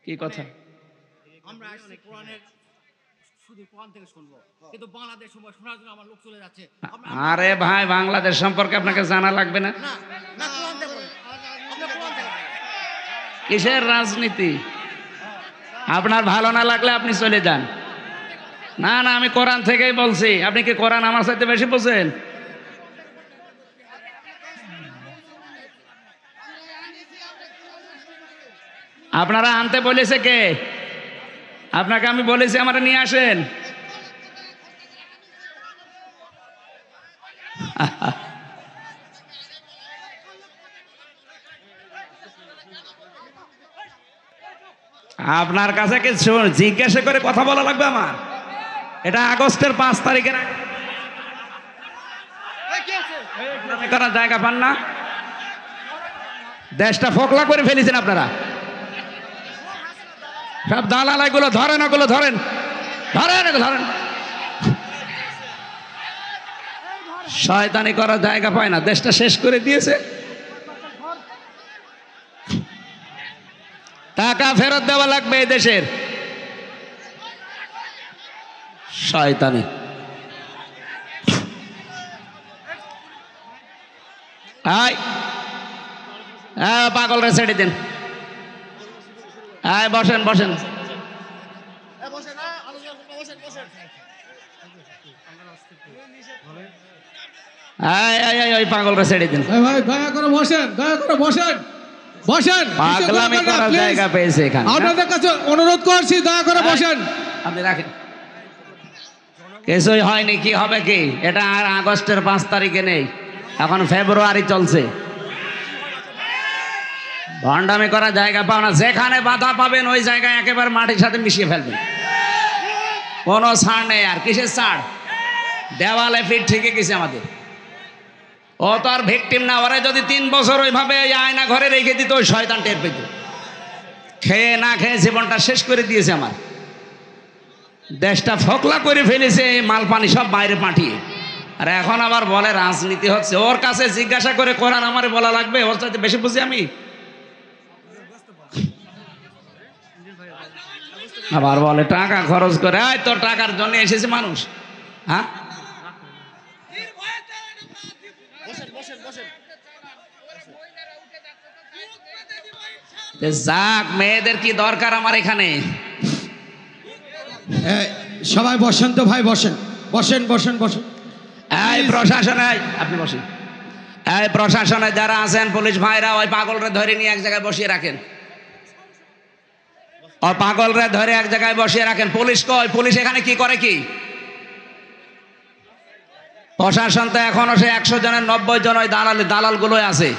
কি কথা? আমরা কোরআনের শুধু কোরআন থেকে শুনবো, কিন্তু বাংলাদেশ শোনার জন্য আমার লোক চলে যাচ্ছে। আরে ভাই, বাংলাদেশ সম্পর্কে আপনাকে জানা লাগবে না? না না, কোরআন থেকে বলেন, আপনি কোরআন থেকে বলেন। কিসের রাজনীতি? আপনার ভালো না লাগলে আপনি চলে যান। না না, আমি কোরআন থেকেই বলছি। আপনি কি কোরআন আমার সাথে বেশি বোঝেন? আপনারা আনতে বলেছে কে? আপনাকে আমি বলেছি আমার নিয়ে আসেন। আপনার কাছে কিছু জিজ্ঞাসা করে কথা বলা লাগবে আমার? এটা আগস্টের 5 তারিখের আগে করার জায়গা পান না? দেশটা ফোকলা করে ফেলেছেন আপনারা। সব দালালাইগুলো ধরেন, ওগুলো ধরেন, ধরেন, ধরেন। শয়তানি করার জায়গা পায় না, দেশটা শেষ করে দিয়েছে। টাকা ফেরত দেওয়া লাগবে এই দেশের। শয়তানি। পাগলরা ছেড়ে দিন। বসেন বসেন। ওই পাগলরা ছেড়ে দিন। ভাই দয়া করে বসেন, দয়া করে বসেন, বসেন। পাগলামি করার জায়গা পেয়েছে এখানে। আপনাদের কাছে অনুরোধ করছি, দয়া করে বসেন। আপনি রাখেন। কিছুই হয়নি, কি হবে কি? এটা আর আগস্টের 5 তারিখে নেই, এখন ফেব্রুয়ারি চলছে। ভণ্ডামি করার জায়গা পাও না। যেখানে বাধা পাবেন ওই জায়গায় একেবারে মাটির সাথে মিশিয়ে ফেলবেন। কোনো ছাড় নেই। আর কিসের ছাড়? দেওয়ালে ফিট ঠিকই গেছে আমাদের। ও তো আর ভিকটিম না। ওরা যদি 3 বছর ওইভাবে আয়না ঘরে রেখে দিত, ওই শয়তান টের পেত। খেয়ে না খেয়ে জীবনটা শেষ করে দিয়েছে আমার। দেশটা ফোকলা করে ফেলেছে, মাল পানি সব বাইরে পাঠিয়ে। আর এখন আবার বলে রাজনীতি হচ্ছে। ওর কাছে জিজ্ঞাসা করে কোরআন আমারে বলা লাগবে? ওর চাইতে বেশি বুঝি আমি। আবার বলে টাকা খরচ করে। তোর টাকার জন্য এসেছে মানুষ। হ্যাঁ, যাক, মেয়েদের কি দরকার আমার এখানে? সবাই বসেন তো ভাই, বসেন বসেন বসেন বসেন। এই প্রশাসনে, আপনি বসেন। এই প্রশাসনে যারা আছেন, পুলিশ ভাইরা, ওই পাগলরে ধরে নিয়ে এক জায়গায় বসিয়ে রাখেন। ও পাগলরে ধরে এক জায়গায় বসিয়ে রাখেন। পুলিশ কই? পুলিশ এখানে কি করে? কি প্রশাসন তো এখনো সে 100 জনের 90 জন ওই দালাল গুলোই আছে।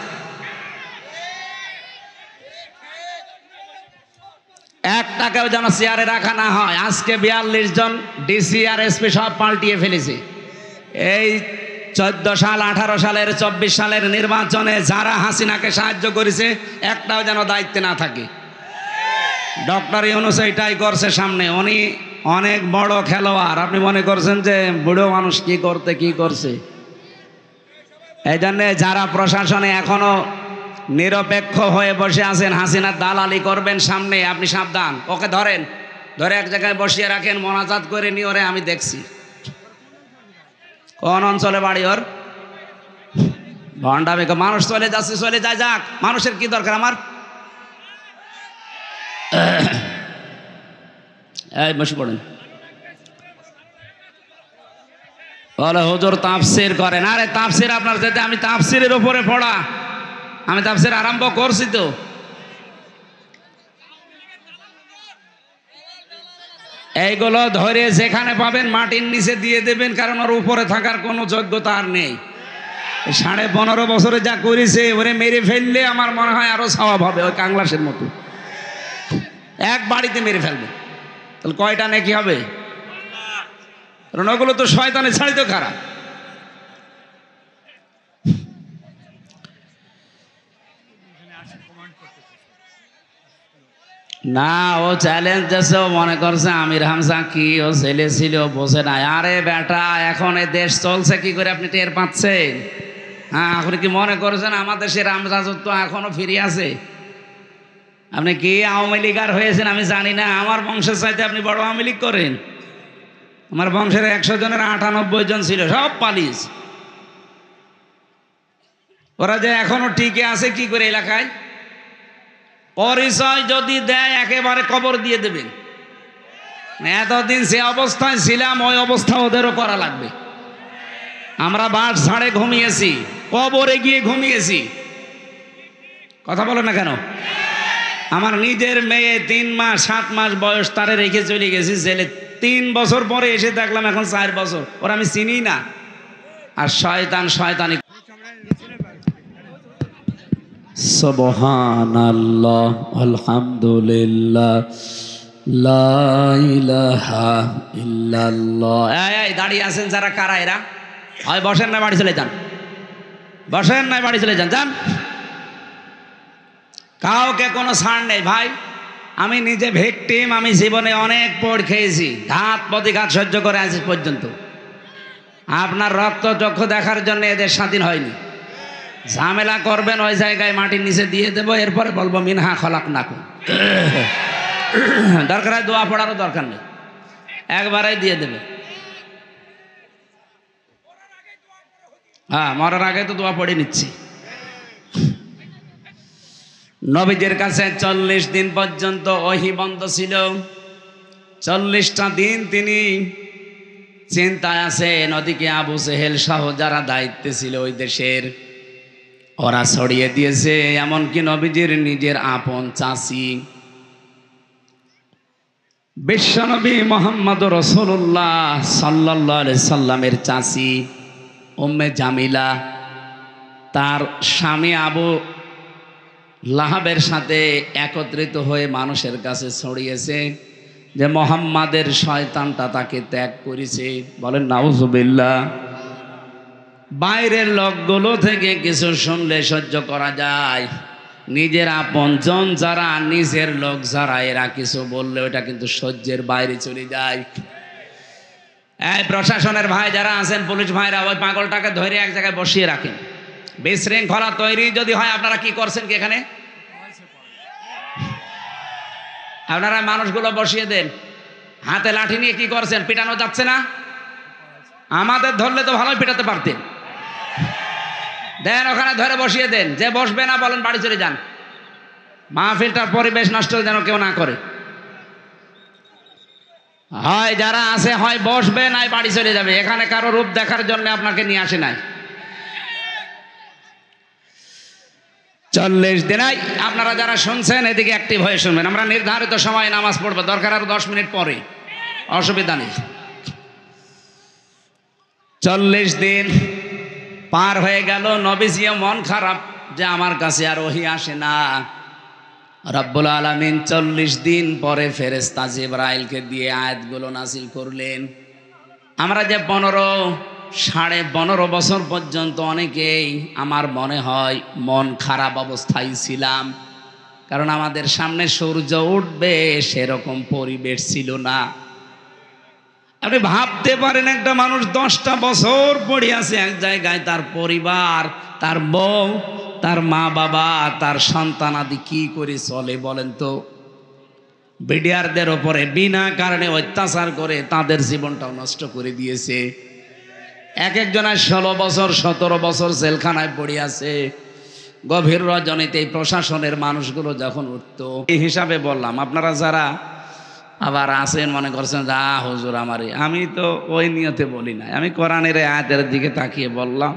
একটাকেও যেন চেয়ারে রাখা না হয়। আজকে 42 জন ডিসি আর এসপি সব পাল্টিয়ে ফেলেছে। এই 14 সাল, 18 সালের, 24 সালের নির্বাচনে যারা হাসিনাকে সাহায্য করেছে, একটাও যেন দায়িত্বে না থাকে। ডক্টর ইউনূস এটাই করছে সামনে। উনি অনেক বড় খেলোয়াড়। আপনি মনে করছেন যে বুড়ো মানুষ কি করছে? এই জন্যে যারা প্রশাসনে এখনো নিরপেক্ষ হয়ে বসে আছেন, হাসিনার দালালি করবেন সামনে, আপনি সাবধান। ওকে ধরেন, ধরে এক জায়গায় বসিয়ে রাখেন, মোনাজাত করে নিয়ে। ওরে আমি দেখছি। কোন অঞ্চলে বাড়ি ওর? ভণ্ডামি। মানুষ চলে যাচ্ছে, চলে যায়, যাক। মানুষের কি দরকার আমার? এই বসে পড়েন। বলে হুজুর তাফসীর করেন। আরে তাফসীর আপনার যেতে, আমি তাফসীরের উপরে পড়া, আমি তাফসীর আরম্ভ করছি তো। এইগুলো ধরে যেখানে পাবেন মাটির নিচে দিয়ে দেবেন, কারণ ওর উপরে থাকার কোনো যোগ্যতা আর নেই। 15.5 বছরে যা করেছে, ওরে মেরে ফেললে আমার মনে হয় আরো সওয়াব হবে। ওই কাংলাসের মতো এক বাড়িতে মেরে ফেলবে, তাহলে কয়টা নেকি হবে? কারণ ওগুলো তো শয়তানের ছাড়িত খারাপ। না, ও চ্যালেঞ্জ দিয়েছে। ও মনে করছে আমির হামজা কি ও ছেলে ছিল, বোঝে না। আরে বেটা, এখন এই দেশ চলছে কি করে আপনি টের পাচ্ছেন? হ্যাঁ, আপনি কি মনে করছেন আমাদের দেশের রামরাজত্ব এখনো ফিরে আছে? আপনি কি আওয়ামী লীগার হয়েছেন আমি জানি না। আমার বংশের চাইতে আপনি বড় আওয়ামী লীগ করেন। আমার বংশের 100 জনের 98 জন ছিল, সব পালিস। ওরা যে এখনো টিকে আছে কি করে এলাকায়? পরিচয় যদি দেয় একেবারে কবর দিয়ে দেবেন। এতদিন যে অবস্থায় ছিলাম ওই অবস্থা ওদেরও করা লাগবে। আমরা বাস ঝাড়ে ঘুমিয়েছি, কবরে গিয়ে ঘুমিয়েছি। কথা বলো না কেন? আমার নিজের মেয়ে 3 মাস 7 মাস বয়স, তারে রেখে চলে গেছি জেলে। 3 বছর পরে এসে দেখলাম এখন 4 বছর। ওরা আমি চিনি না। আর শয়তানি সুবহানাল্লাহ, আলহামদুলিল্লাহ, লা ইলাহা ইল্লাল্লাহ। এই দাঁড়িয়ে আছেন যারা, কারা এরা? হয় বসেন না বাড়ি চলে যান, বসেন না বাড়ি চলে যান, যান। কাউকে কোনো ছাড় নেই ভাই। আমি নিজে ভিকটিম, আমি জীবনে অনেক পড় খেয়েছি, ঘাত প্রতিঘাত সহ্য করে আজ পর্যন্ত। আপনার রক্ত চক্ষু দেখার জন্য এদের স্বাধীন হয়নি। ঝামেলা করবেন ওই জায়গায় মাটির নিচে দিয়ে দেবো, এরপরে বলবো মিনহা খলাকনাকুম। দরকার হয় দোয়া পড়ারও দরকার নেই, একবারেই দিয়ে দেবে। হ্যাঁ, মরার আগে তো দোয়া পড়ে নিচ্ছি। নবীদের কাছে 40 দিন পর্যন্ত ওহী বন্ধ ছিল। 40টা দিন তিনি চিন্তায় আছেন। ওদিকে আবু জেহেল সহ যারা দায়িত্বে ছিল ওই দেশের, ওরা ছড়িয়ে দিয়েছে। এমনকি নবীজির নিজের আপন চাচি বিশ্বনবী মোহাম্মদ রাসূলুল্লাহ সাল্লাল্লাহু আলাইহি সাল্লামের চাচি উম্মে জামিলা, তার স্বামী আবু লাহাবের সাথে একত্রিত হয়ে মানুষের কাছে ছড়িয়েছে যে মোহাম্মদের শয়তানটা তাকে ত্যাগ করেছে। বলেন নাউজুবিল্লাহ। বাইরের লোকগুলো থেকে কিছু শুনলে সহ্য করা যায়, নিজের আপনজন যারা, নিজের লোক যারা, এরা কিছু বললে ওটা কিন্তু সহ্যের বাইরে চলে যায়। এই প্রশাসনের ভাই যারা আছেন, পুলিশ ভাইরা, ওই পাগলটাকে ধরে এক জায়গায় বসিয়ে রাখেন। বিশৃঙ্খলা তৈরি যদি হয়, আপনারা কি করছেন কি এখানে? আপনারা মানুষগুলো বসিয়ে দেন। হাতে লাঠি নিয়ে কি করছেন? পিটানো যাচ্ছে না? আমাদের ধরলে তো ভালোই পিটাতে পারতেন। দেন ওখানে ধরে বসিয়ে দেন। যে বসবে না বলেন বাড়ি চলে যান। মাহফিলটার পরিবেশ নষ্ট যেন কেউ না করে। হয় যারা আছে হয় বসবে, নাই বাড়ি চলে যাবে। এখানে কারো রূপ দেখার জন্য আপনাকে নিয়ে আসে নাই। 40 দিনাই আপনারা যারা শুনছেন এদিকে অ্যাক্টিভ হয়ে শুনবেন। আমরা নির্ধারিত সময় নামাজ পড়বো, দরকার আরো 10 মিনিট পরে, অসুবিধা নেই। 40 দিন পার হয়ে গেল, নবীজিও মন খারাপ যে আমার কাছে আর ওহী আসে না। রব্বুল আলামিন 40 দিন পরে ফেরেশতা জিবরাইলকে দিয়ে আয়াতগুলো নাযিল করলেন। আমরা যে 15.5 বছর পর্যন্ত অনেকেই আমার মনে হয় মন খারাপ অবস্থায় ছিলাম, কারণ আমাদের সামনে সূর্য উঠবে সেরকম পরিবেশ ছিল না। আপনি ভাবতে পারেন একটা মানুষ 10টা বছর পড়ে আছে এক জায়গায়, তার পরিবার, তার বউ, তার মা বাবা, তার সন্তানাদি কি করে চলে বলেন তো? বিডিআরদের ওপরে বিনা কারণে অত্যাচার করে তাদের জীবনটাও নষ্ট করে দিয়েছে। এক একজনের 16 বছর 17 বছর জেলখানায় পড়ে আছে। গভীর রজনীতে এই প্রশাসনের মানুষগুলো যখন উঠতো, এই হিসাবে বললাম, আপনারা যারা আবার আছেন মনে করছেন যা হুজুর আমারে, আমি তো ওই নিয়তে বলি না। আমি কোরআনের আয়াতের দিকে তাকিয়ে বললাম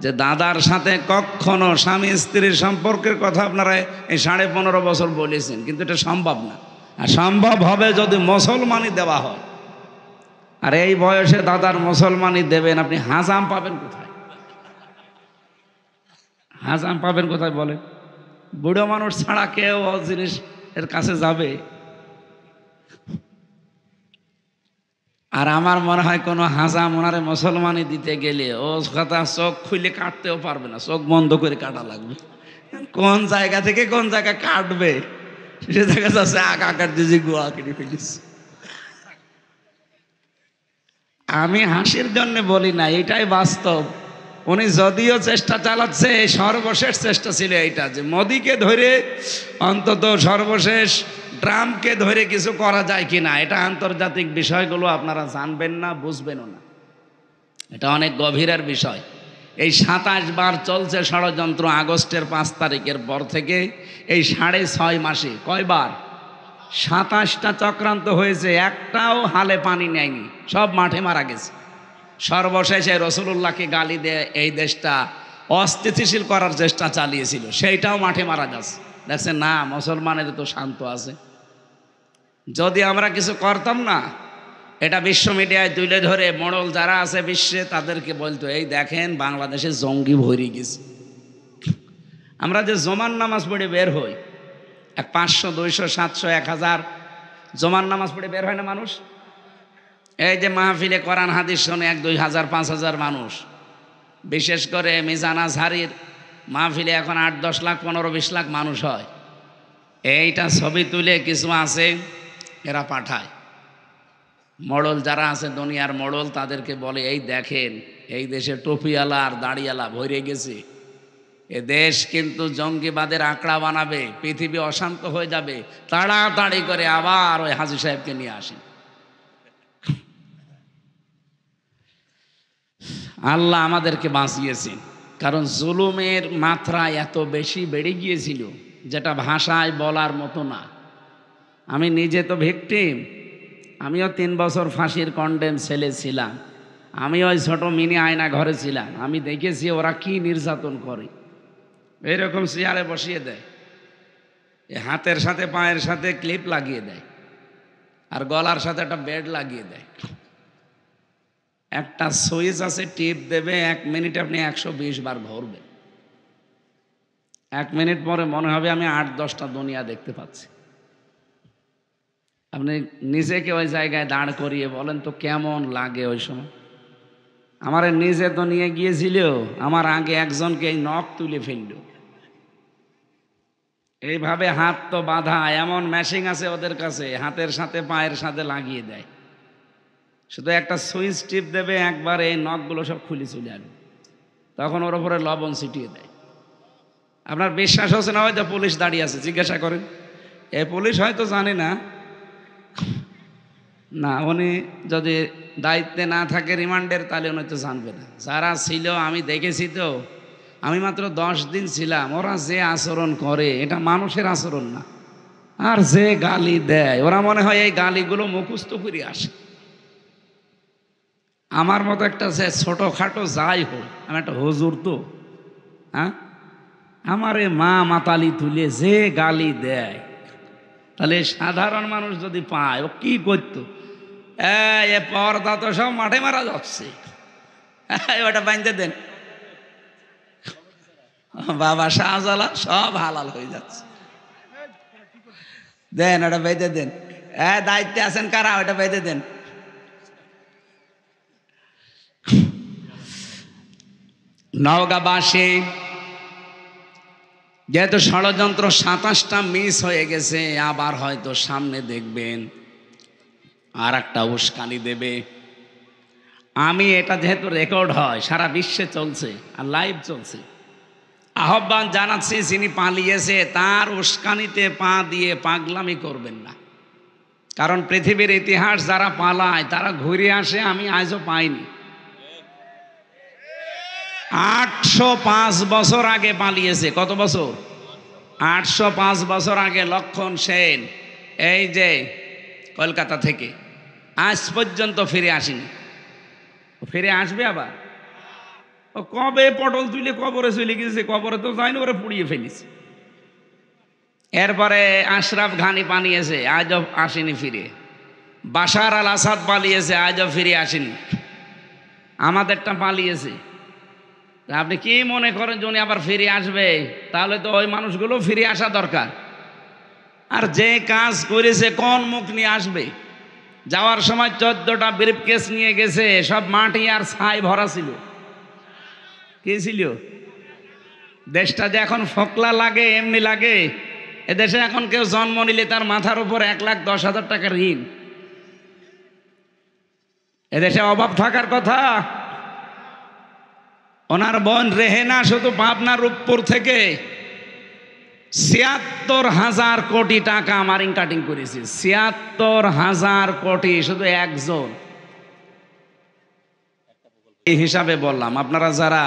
যে দাদার সাথে কখনো স্বামী স্ত্রীর সম্পর্কের কথা আপনারা এই 15.5 বছর বলেছেন, কিন্তু এটা সম্ভব না। আর সম্ভব হবে যদি মুসলমানই দেওয়া হয়। আর এই বয়সে দাদার মুসলমানই দেবেন, আপনি হাজাম পাবেন কোথায়? হাজাম পাবেন কোথায় বলেন? বুড়ো মানুষ ছাড়া কেউ ও জিনিস এর কাছে যাবে? আর আমার মনে হয় কোনো হাজাম ওনারে মুসলমানই দিতে গেলে ও কথা চোখ খুলে কাটতেও পারবে না, চোখ বন্ধ করে কাটা লাগবে। কোন জায়গা থেকে কোন জায়গা কাটবে সে জায়গা যাচ্ছে আকার দিয়েছি, গোয়া কেটে ফেলিস। আমি হাসির জন্য বলি না, এটাই বাস্তব। উনি যদিও চেষ্টা চালাচ্ছে, সর্বশেষ চেষ্টা ছিল এইটা যে মোদিকে ধরে অন্তত সর্বশেষ ট্রাম্পকে ধরে কিছু করা যায় কিনা। এটা আন্তর্জাতিক বিষয়গুলো আপনারা জানবেন না, বুঝবেনও না। এটা অনেক গভীরের বিষয়। এই 27 বার চলছে ষড়যন্ত্র। আগস্টের 5 তারিখের পর থেকে এই 6.5 মাসে কয়বার 27টা চক্রান্ত হয়েছে, একটাও হালে পানি নেয়নি, সব মাঠে মারা গেছে। সর্বশেষে রাসূলুল্লাহকে গালি দিয়ে এই দেশটা অস্থিতিশীল করার চেষ্টা চালিয়েছিল, সেইটাও মাঠে মারা যাচ্ছে। দেখছেন না, মুসলমানের তো শান্ত আছে। যদি আমরা কিছু করতাম না, এটা বিশ্ব মিডিয়ায় তুলে ধরে মোড়ল যারা আছে বিশ্বে তাদেরকে বলতো এই দেখেন বাংলাদেশে জঙ্গি ভরে গেছে। আমরা যে জমান নামাজ পড়ে বের হই, 500 200 700 1000 জমান নামাজ পড়ে বের হয় না মানুষ? এই যে মাহফিলে কোরআন হাদিস শোনে 1-2 হাজার 5,000 মানুষ, বিশেষ করে মিজান আজহারির মাহফিলে এখন 8-10 লাখ 15-20 লাখ মানুষ হয়। এইটা ছবি তুলে কিছু আছে এরা পাঠায়, মোড়ল যারা আছে দুনিয়ার মোড়ল, তাদেরকে বলে এই দেখেন এই দেশে টুপিওয়ালা আর দাড়িওয়ালা ভরে গেছে, এ দেশ কিন্তু জঙ্গিবাদের আঁকড়া বানাবে, পৃথিবী অশান্ত হয়ে যাবে, তাড়াতাড়ি করে আবার ওই হাজী সাহেবকে নিয়ে আসেন। আল্লাহ আমাদেরকে বাঁচিয়েছেন, কারণ জুলুমের মাত্রা এত বেশি বেড়ে গিয়েছিল যেটা ভাষায় বলার মতো না। আমি নিজে তো ভিকটিম, আমিও 3 বছর ফাঁসির কন্ডেম ছেলে ছিলাম, আমি ওই ছোট মিনি আয়না ঘরে ছিলাম, আমি দেখেছি ওরা কি নির্যাতন করে। এইরকম চেয়ারে বসিয়ে দেয়, হাতের সাথে পায়ের সাথে ক্লিপ লাগিয়ে দেয়, আর গলার সাথে একটা বেড লাগিয়ে দেয়, একটা সুইচ আছে টিপ দেবে, 1 মিনিট আপনি 120 বার ঘুরবেন। 1 মিনিট পরে মনে হবে আমি 8-10টা দুনিয়া দেখতে পাচ্ছি। আপনি নিজেকে ওই জায়গায় দাঁড় করিয়ে বলেন তো কেমন লাগে ওই সময়। আমার নিজে তো নিয়ে গিয়েছিল, আমার আগে একজনকে এই নখ তুলে ফেলল, এইভাবে হাত তো বাঁধা, এমন মেশিন আছে ওদের কাছে, হাতের সাথে পায়ের সাথে লাগিয়ে দেয়, শুধু একটা সুইচ টিপ দেবে, একবার এই নখগুলো সব খুলে চলে আসবে, তখন ওর উপরে লবণ ছিটিয়ে দেয়। আপনার বিশ্বাস হচ্ছে না? হয়তো পুলিশ দাঁড়িয়ে আছে, জিজ্ঞাসা করেন, এই পুলিশ হয়তো জানে না, না উনি যদি দায়িত্বে না থাকে রিমান্ডের, তাহলে উনি তো জানবে না। যারা ছিল আমি দেখেছি তো, আমি মাত্র 10 দিন ছিলাম, ওরা যে আচরণ করে এটা মানুষের আচরণ না, আর যে গালি দেয় ওরা মনে হয় এই গালিগুলো মুখস্থ করে আসে। আমার মতো একটা যে ছোটোখাটো যাই হোক, আমি একটা হুজুর তো, হ্যাঁ, আমারে মা মাতালি তুলে যে গালি দেয়, তাহলে সাধারণ মানুষ যদি পায় ও কি করতো? এ পর্দা তো সব মাঠে মারা যাচ্ছে, ওটা বাঁধতে দেন, বাবা শাহজালাল সব হালাল হয়ে যাচ্ছে, দেন ওটা বেঁধে দেন। দায়িত্বে আছেন কারা? ওটা বেঁধে দেন। নওগাঁবাসী যেহেতু ষড়যন্ত্র 27টা মিস হয়ে গেছে, আবার হয়তো সামনে দেখবেন আর একটা উস্কানি দেবে। আমি এটা যেহেতু রেকর্ড হয়, সারা বিশ্বে চলছে আর লাইভ চলছে, আহ্বান জানাচ্ছি যিনি পালিয়েছে তার উস্কানিতে পা দিয়ে পাগলামি করবেন না, কারণ পৃথিবীর ইতিহাস যারা পালায় তারা ঘুরে আসে, আমি আজও পাইনি। 805 বছর আগে পালিয়েছে। কত বছর? 805 বছর আগে লক্ষণ সেন এই যে কলকাতা থেকে আজ পর্যন্ত ফিরে আসেনি। ফিরে আসবে আবার? ও কবে পটল তুলে কবরে চলে গেছে, কবরে তো যায়নি, ওরা পুড়িয়ে ফেলেছে। এরপরে আশরাফ ঘানি পালিয়েছে, আজও আসেনি ফিরে। বাশার আল আসাদ পালিয়েছে, আজও ফিরে আসেনি। আমাদেরটা পালিয়েছে। আপনি কি মনে করেন যে উনি আবার ফিরে আসবে? তাহলে তো ওই মানুষগুলো ফিরে আসা দরকার। আর যে কাজ করেছে কোন মুখ নিয়ে আসবে? যাওয়ার সময় 14টা ব্রিফকেস নিয়ে গেছে, সব মাটি আর ছাই ভরা ছিল। কি ছিল? দেশটা যে এখন ফকলা লাগে এমনি লাগে। এদেশে এখন কেউ জন্ম নিলে তার মাথার উপর 1,10,000 টাকা ঋণ। এদেশে অভাব থাকার কথা। ওনার বোন রেহেনা শুধু পাবনা রূপপুর থেকে ৭৬,০০০ কোটি টাকা মারিং কাটিং করেছে। ৭৬,০০০ কোটি শুধু একজন। এই হিসাবে বললাম। আপনারা যারা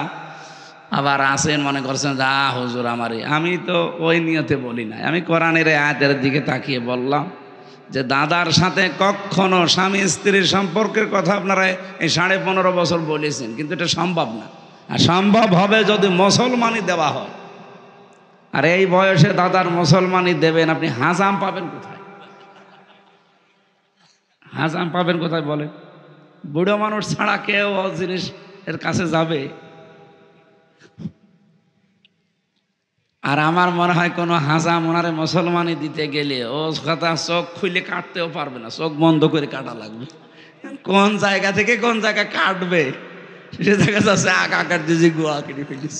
আবার আসেন মনে করছেন যা হুজুর আমারে, আমি তো ওই নিয়তে বলি না। আমি কোরআনের আয়াতের দিকে তাকিয়ে বললাম যে দাদার সাথে কখনো স্বামী স্ত্রীর সম্পর্কের কথা আপনারা এই 15.5 বছর বলেছেন, কিন্তু এটা সম্ভব না। আর সম্ভব হবে যদি মুসলমানই দেওয়া হয়। আর এই বয়সে দাদার মুসলমানই দেবেন, আপনি হাজাম পাবেন কোথায়? হাজাম পাবেন কোথায় বলেন? বুড়ো মানুষ ছাড়া কেউ জিনিস এর কাছে যাবে? আর আমার মনে হয় কোনো হাজা মোনারে মুসলমানি দিতে গেলে ও কথা চোখ খুলে কাটতেও পারবে না, চোখ বন্ধ করে কাটা লাগবে। কোন জায়গা থেকে কোন জায়গা কাটবে সে দেখা যাচ্ছে আকার দিজি গোয়া কেটে ফেলিস।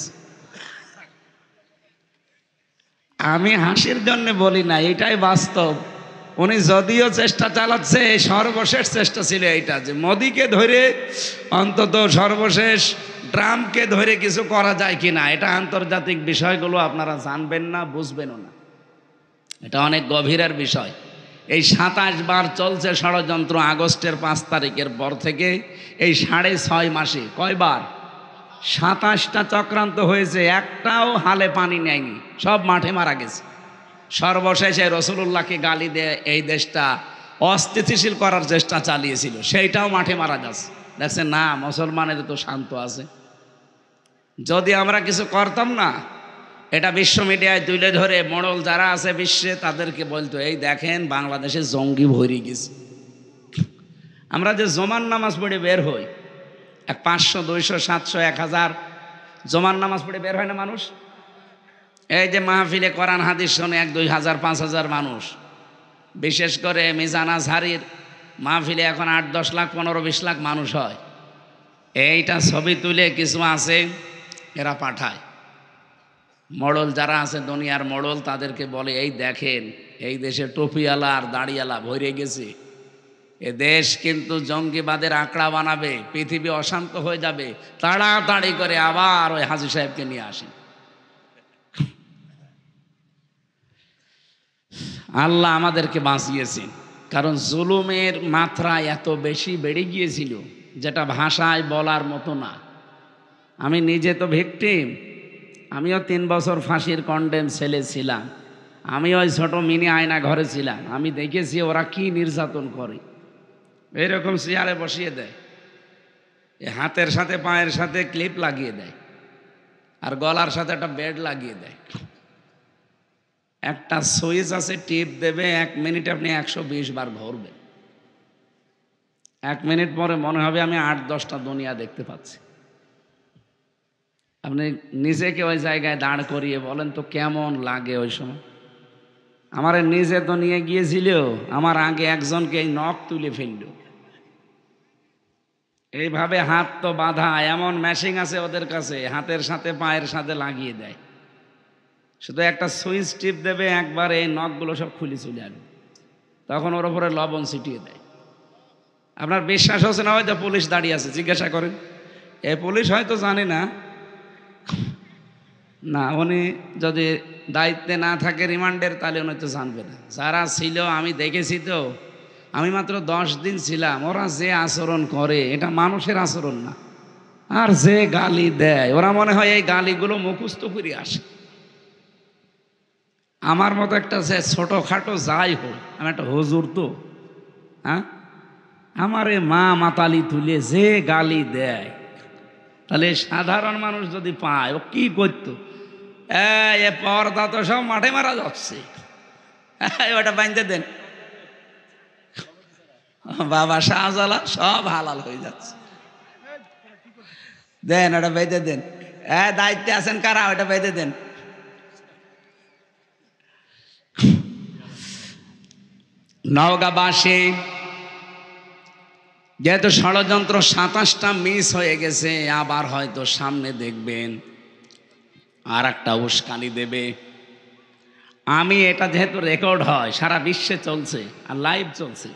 আমি হাসির জন্য বলি না, এটাই বাস্তব। উনি যদিও চেষ্টা চালাচ্ছে, সর্বশেষ চেষ্টা ছিল এইটা যে মোদিকে ধরে অন্তত সর্বশেষ ট্রাম্পকে ধরে কিছু করা যায় কিনা। এটা আন্তর্জাতিক বিষয়গুলো আপনারা জানবেন না, বুঝবেনও না, এটা অনেক গভীরের বিষয়। এই 27 বার চলছে ষড়যন্ত্র আগস্টের 5 তারিখের পর থেকে। এই 6.5 মাসে কয়বার 27টা চক্রান্ত হয়েছে, একটাও হালে পানি নেয়নি, সব মাঠে মারা গেছে। সর্বশেষে রসুলুল্লাহকে গালি দিয়ে এই দেশটা অস্থিতিশীল করার চেষ্টা চালিয়েছিল, সেইটাও মাঠে মারা যাচ্ছে। দেখছেন না, মুসলমানের তো শান্ত আছে। যদি আমরা কিছু করতাম না, এটা বিশ্ব মিডিয়ায় তুলে ধরে মোড়ল যারা আছে বিশ্বে তাদেরকে বলতো, এই দেখেন বাংলাদেশে জঙ্গি ভরে গেছে। আমরা যে জমান নামাজ পড়ে বের হই, 500 200 700 1000 জমান নামাজ পড়ে বের হয় না মানুষ। এই যে মাহফিলে কোরআন হাদিস শোনে 1-2 হাজার 5 হাজার মানুষ, বিশেষ করে মিজান আজহারির মাহফিলে এখন 8-10 লাখ 15-20 লাখ মানুষ হয়। এইটা ছবি তুলে কিছু আছে এরা পাঠায়, মোড়ল যারা আছে দুনিয়ার মোড়ল, তাদেরকে বলে, এই দেখেন এই দেশে টুপিওয়ালা আর দাড়িওয়ালা ভরে গেছে, এ দেশ কিন্তু জঙ্গিবাদের আঁকড়া বানাবে, পৃথিবী অশান্ত হয়ে যাবে, তাড়াতাড়ি করে আবার ওই হাজী সাহেবকে নিয়ে আসি। আল্লাহ আমাদেরকে বাঁচিয়েছেন, কারণ জুলুমের মাত্রা এত বেশি বেড়ে গিয়েছিল যেটা ভাষায় বলার মতো না। আমি নিজে তো ভিকটিম, আমিও 3 বছর ফাঁসির কন্ডেম ছেলে ছিলাম, আমি ওই ছোট মিনি আয়না ঘরে ছিলাম, আমি দেখেছি ওরা কি নির্যাতন করে। এইরকম চেয়ারে বসিয়ে দেয়, হাতের সাথে পায়ের সাথে ক্লিপ লাগিয়ে দেয়, আর গলার সাথে একটা বেড লাগিয়ে দেয়। একটা সুইচ আছে, টিপ দেবে, 1 মিনিট আপনি 120 বার ঘুরবেন। 1 মিনিট পরে মনে হবে আমি 8-10টা দুনিয়া দেখতে পাচ্ছি। আপনি নিজেকে ওই জায়গায় দাঁড় করিয়ে বলেন তো কেমন লাগে ওই সময়। আমার নিজে তো নিয়ে গিয়েছিল, আমার আগে একজনকে এই নখ তুলে ফেলল। এইভাবে হাত তো বাঁধা, এমন মেশিন আছে ওদের কাছে, হাতের সাথে পায়ের সাথে লাগিয়ে দেয়, শুধু একটা সুইচ টিপ দেবে, একবার এই নখগুলো সব খুলে চলে আসবে, তখন ওর উপরে লবণ ছিটিয়ে দেয়। আপনার বিশ্বাস হচ্ছে না, হয়তো পুলিশ দাঁড়িয়ে আছে, জিজ্ঞাসা করেন। এই পুলিশ হয়তো জানে না, না উনি যদি দায়িত্বে না থাকে রিমান্ডের, তাহলে উনি তো জানবে না। যারা ছিল আমি দেখেছি তো, আমি মাত্র 10 দিন ছিলাম, ওরা যে আচরণ করে এটা মানুষের আচরণ না। আর যে গালি দেয়, ওরা মনে হয় এই গালিগুলো মুখস্থ করে আসে। আমার মতো একটা যে ছোটোখাটো যাই হোক, আমি একটা হুজুর তো, হ্যাঁ, আমারে মা মাতালি তুলে যে গালি দেয়, তাহলে সাধারণ মানুষ যদি পায় ও কি করতো? এ পর্দা তো সব মাঠে মারা যাচ্ছে, ওটা বাঁধতে দেন, বাবা শাহজালাল সব হালাল হয়ে যাচ্ছে, দেন ওটা বেঁধে দেন। দায়িত্বে আছেন কারা, ওটা বেঁধে দেন। নওগাঁবাসী যেহেতু ষড়যন্ত্র 27টা মিস হয়ে গেছে, আবার হয়তো সামনে দেখবেন আর একটা উস্কানি দেবে। আমি এটা যেহেতু রেকর্ড হয়, সারা বিশ্বে চলছে আর লাইভ চলছে,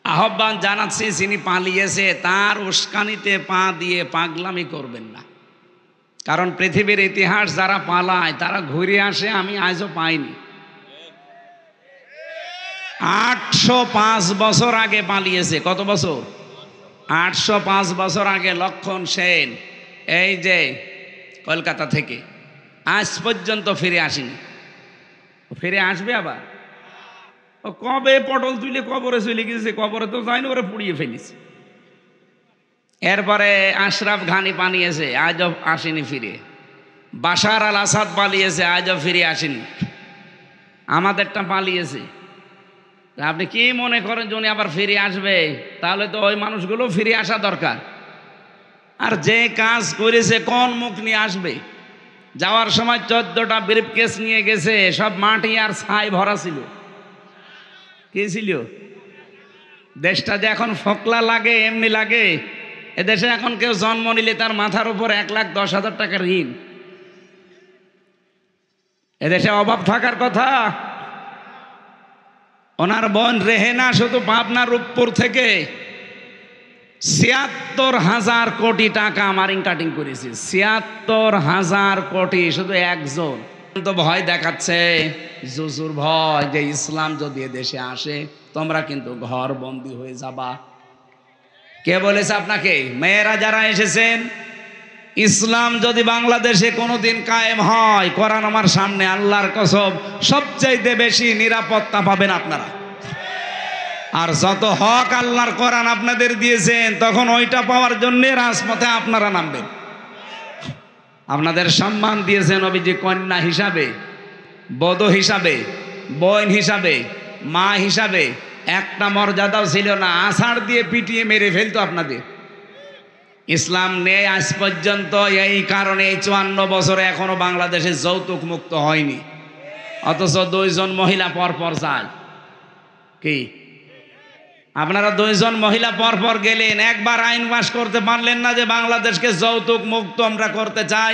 আহ্বান জানাচ্ছি, যিনি পালিয়েছে তার উস্কানিতে পা দিয়ে পাগলামি করবেন না। কারণ পৃথিবীর ইতিহাস যারা পালায় তারা ঘুরে আসে, আমি আজও পাইনি। 805 বছর আগে পালিয়েছে। কত বছর? 805 বছর আগে লক্ষণ সেন এই যে কলকাতা থেকে আজ পর্যন্ত ফিরে আসেনি। ফিরে আসবে আবার? ও কবে পটল তুলে কবরে চলে গেছে, কবরে তো যায়নি, ওরা পুড়িয়ে ফেলেছে। এরপরে আশরাফ ঘানি পালিয়েছে, আজও আসেনি ফিরে। বাশার আল আসাদ পালিয়েছে, আজও ফিরে আসেনি। আমাদেরটা পালিয়েছে। আপনি কি মনে করেন যে উনি আবার ফিরে আসবে? তাহলে তো ওই মানুষগুলো ফিরে আসা দরকার। আর যে কাজ করেছে কোন মুখ নিয়ে আসবে? যাওয়ার সময় 14টা ব্রিফকেস নিয়ে গেছে, সব মাটি আর ছাই ভরা ছিল। কি ছিল? দেশটা যে এখন ফোকলা লাগে এমনি লাগে। এদেশে এখন কেউ জন্ম নিলে তার মাথার উপর 1,10,000 টাকা ঋণ। এদেশে অভাব থাকার কথা। ওনার বোন রেহেনা শুধু পাবনা রূপপুর থেকে ৭৬,০০০ কোটি টাকা মারিং কাটিং করেছে। ৭৬,০০০ কোটি শুধু একজন। তো ভয় দেখাচ্ছে, জুজুর ভয়, যে ইসলাম যদি দেশে আসে তোমরা কিন্তু ঘর বন্দি হয়ে যাবা। কে বলেছে আপনাকে? মেয়েরা যারা এসেছেন, ইসলাম যদি বাংলাদেশে কোনোদিন কায়েম হয়, কোরআন আমার সামনে, আল্লাহর কসম সবচাইতে বেশি নিরাপত্তা পাবেন আপনারা। আর যত হক আল্লাহর কোরআন আপনাদের দিয়েছেন, তখন ওইটা পাওয়ার জন্য রাজপথে আপনারা নামবেন। আপনাদের সম্মান দিয়েছেন নবীজি কন্যা হিসাবে, বধূ হিসাবে, বোন হিসাবে, মা হিসাবে। একটা মর্যাদাও ছিল না, আষাঢ় দিয়ে পিটিয়ে মেরে ফেলতো আপনাদের। ইসলাম নেই আজ পর্যন্ত, এই কারণে এই 54 বছরে এখনো বাংলাদেশে যৌতুক মুক্ত হয়নি। অথচ 2 জন মহিলা পরপর যায়। কি আপনারা 2 জন মহিলা পরপর গেলেন, একবার আইন পাস করতে পারলেন না যে বাংলাদেশকে যৌতুক মুক্ত আমরা করতে চাই?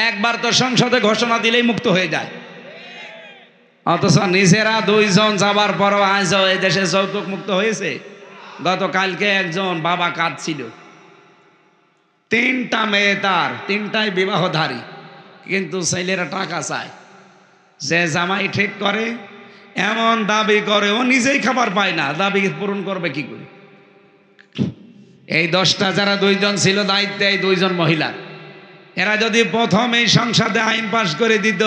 একবার তো সংসদে ঘোষণা দিলেই মুক্ত হয়ে যায়। অথচ নিজেরা 2 জন যাবার পরও আজ এই দেশে যৌতুক মুক্ত হয়েছে। গতকালকে একজন বাবা কাঁদছিল, 3টা মেয়ে তার, 3টাই বিবাহধারী, কিন্তু ছেলেরা টাকা চায়। যে জামাই ঠিক করে এমন দাবি করে, ও নিজেই খাবার পায় না, দাবি পূরণ করবে কি করে? এই 10টা যারা 2 জন ছিল দায়িত্বে, এই 2 জন মহিলা, এরা যদি প্রথম এই সংসদে আইন পাস করে দিত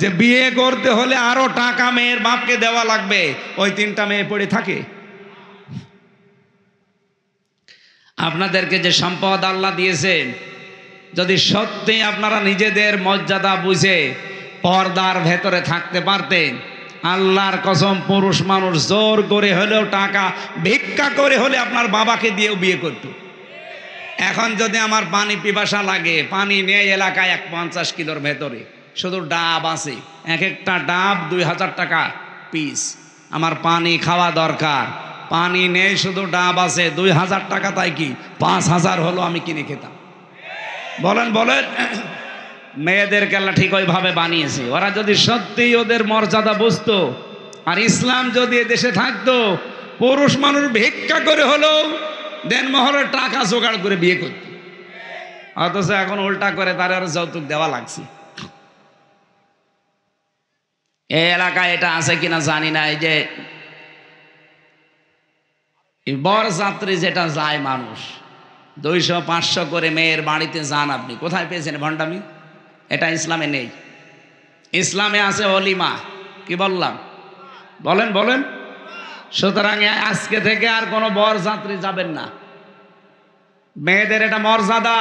যে বিয়ে করতে হলে আরো টাকা মেয়ের বাপকে দেওয়া লাগবে, ওই 3টা মেয়ে পড়ে থাকে। আপনাদেরকে যে সম্পদ আল্লাহ দিয়েছেন, যদি সত্যি আপনারা নিজেদের মর্যাদা বুঝে পর্দার ভেতরে থাকতে পারতেন, আল্লাহর কসম পুরুষ মানুষ জোর করে হলেও টাকা ভিক্ষা করে হলে আপনার বাবাকে দিয়েও বিয়ে করত। এখন যদি আমার পানি পিপাসা লাগে, পানি নেই এলাকায় 50 কিলোর ভেতরে, শুধু ডাব আছে, এক একটা ডাব 2,000 টাকা পিস। আমার পানি খাওয়া দরকার, পানি নেই, শুধু ডাব আছে, 2,000 টাকা, তাই কি 5,000 হলো আমি কিনে খেতাম। বলেন বলেন, মেয়েদেরকে আল্লাহ ঠিক ওইভাবে বানিয়েছে। ওরা যদি সত্যিই ওদের মর্যাদা বুঝতো, আর ইসলাম যদি এদেশে থাকতো, পুরুষ মানুষ ভিক্ষা করে হলেও দেনমোহরের টাকা জোগাড় করে বিয়ে করত। অথচ এখন উল্টা করে তার আরো যৌতুক দেওয়া লাগছে। এই এলাকায় এটা আছে কিনা জানি না, এই যে বরযাত্রী যেটা যায় মানুষ 200-500 করে মেয়ের বাড়িতে যান, আপনি কোথায় পেয়েছেন ভণ্ডামি? এটা ইসলামে নেই। ইসলামে আছে অলিমা। কি বললাম? বলেন বলেন। সুতরাং আজকে থেকে আর কোনো বরযাত্রী যাবেন না। মেয়েদের এটা মর্যাদা।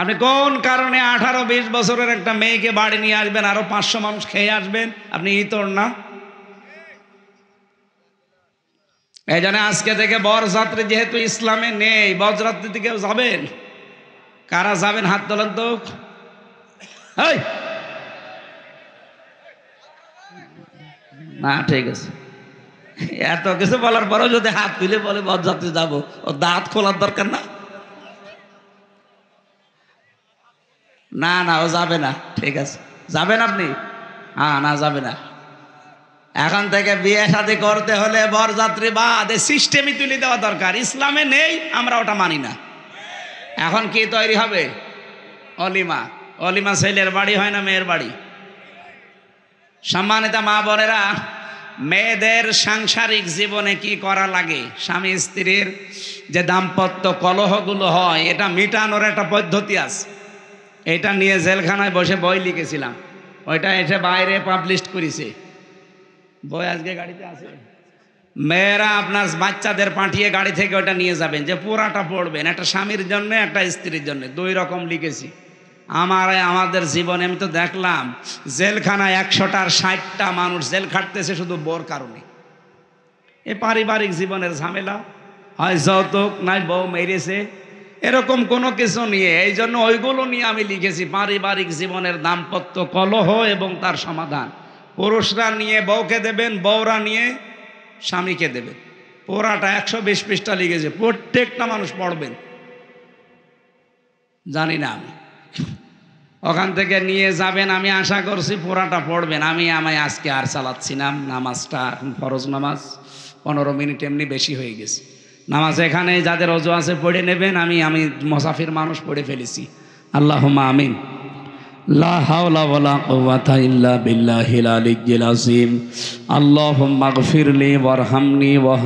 আপনি কোন কারণে 18-20 বছরের একটা মেয়েকে বাড়ি নিয়ে আসবেন, আরো 500 মানুষ খেয়ে আসবেন? আপনি ইতর না? এই জন্য আজকে থেকে বরযাত্রী যেহেতু ইসলামে নেই, বরযাত্রীতে কেউ যাবেন? কারা যাবেন হাত তোলেন তো। না ঠিক আছে, এত কিছু বলার পরেও যদি হাত তুলে বলে বরযাত্রী যাবো, ও দাঁত খোলার দরকার না? না না, ও যাবে না। ঠিক আছে, যাবেন আপনি? হ্যাঁ, না যাবে না। এখন থেকে বিয়ে শাদী করতে হলে বরযাত্রী বাদ, সিস্টেমই তুলে দেওয়া দরকার। ইসলামে নেই, আমরা ওটা মানি না। এখন কি তৈরি হবে? অলিমা। অলিমা ছেলের বাড়ি হয় না মেয়ের বাড়ি? সম্মানিত মা বোনেরা, মেয়েদের সাংসারিক জীবনে কি করা লাগে, স্বামী স্ত্রীর যে দাম্পত্য কলহগুলো হয়, এটা মিটানোর একটা পদ্ধতি আছে। এটা নিয়ে জেলখানায় বসে বই লিখেছিলাম, ওইটা এসে বাইরে পাবলিশ করেছে। বই আজকে গাড়িতে আছে। মেয়েরা আপনার বাচ্চাদের পাঠিয়ে গাড়ি থেকে ওটা নিয়ে যাবেন, যে পুরাটা পড়বেন, একটা স্বামীর জন্য একটা স্ত্রীর জন্য, 2 রকম লিখেছি। আমাদের জীবনে আমি তো দেখলাম জেলখানায় 100টার 60টা মানুষ জেল খাটতেছে শুধু বোর কারণে। এ পারিবারিক জীবনের ঝামেলা, হয় যৌতুক, নাই বউ মেরেছে, এরকম কোনো কিছু নিয়ে, এই জন্য ওইগুলো নিয়ে আমি লিখেছি পারিবারিক জীবনের দাম্পত্য কলহ এবং তার সমাধান। পুরুষরা নিয়ে বউকে দেবেন, বউরা নিয়ে স্বামীকে দেবেন। পুরাটা 120 পৃষ্ঠা লিখেছে, প্রত্যেকটা মানুষ পড়বেন। জানি না আমি, ওখান থেকে নিয়ে যাবেন, আমি আশা করছি পুরাটা পড়বেন। আমি আজকে আর চালাচ্ছি না নামাজটা, এখন ফরজ নামাজ 15 মিনিট এমনি বেশি হয়ে গেছে। নামাজ এখানে যাদের অজু আছে পড়ে নেবেন, আমি মুসাফির মানুষ পড়ে ফেলেছি। আল্লাহুম্মা আমিন। লা হাওলা ওয়ালা কুওয়াতা ইল্লা বিল্লাহিল আলিয়্যিল আযীম। আল্লাহুম্মা গফিরলি ওয়ারহামনি ওয়া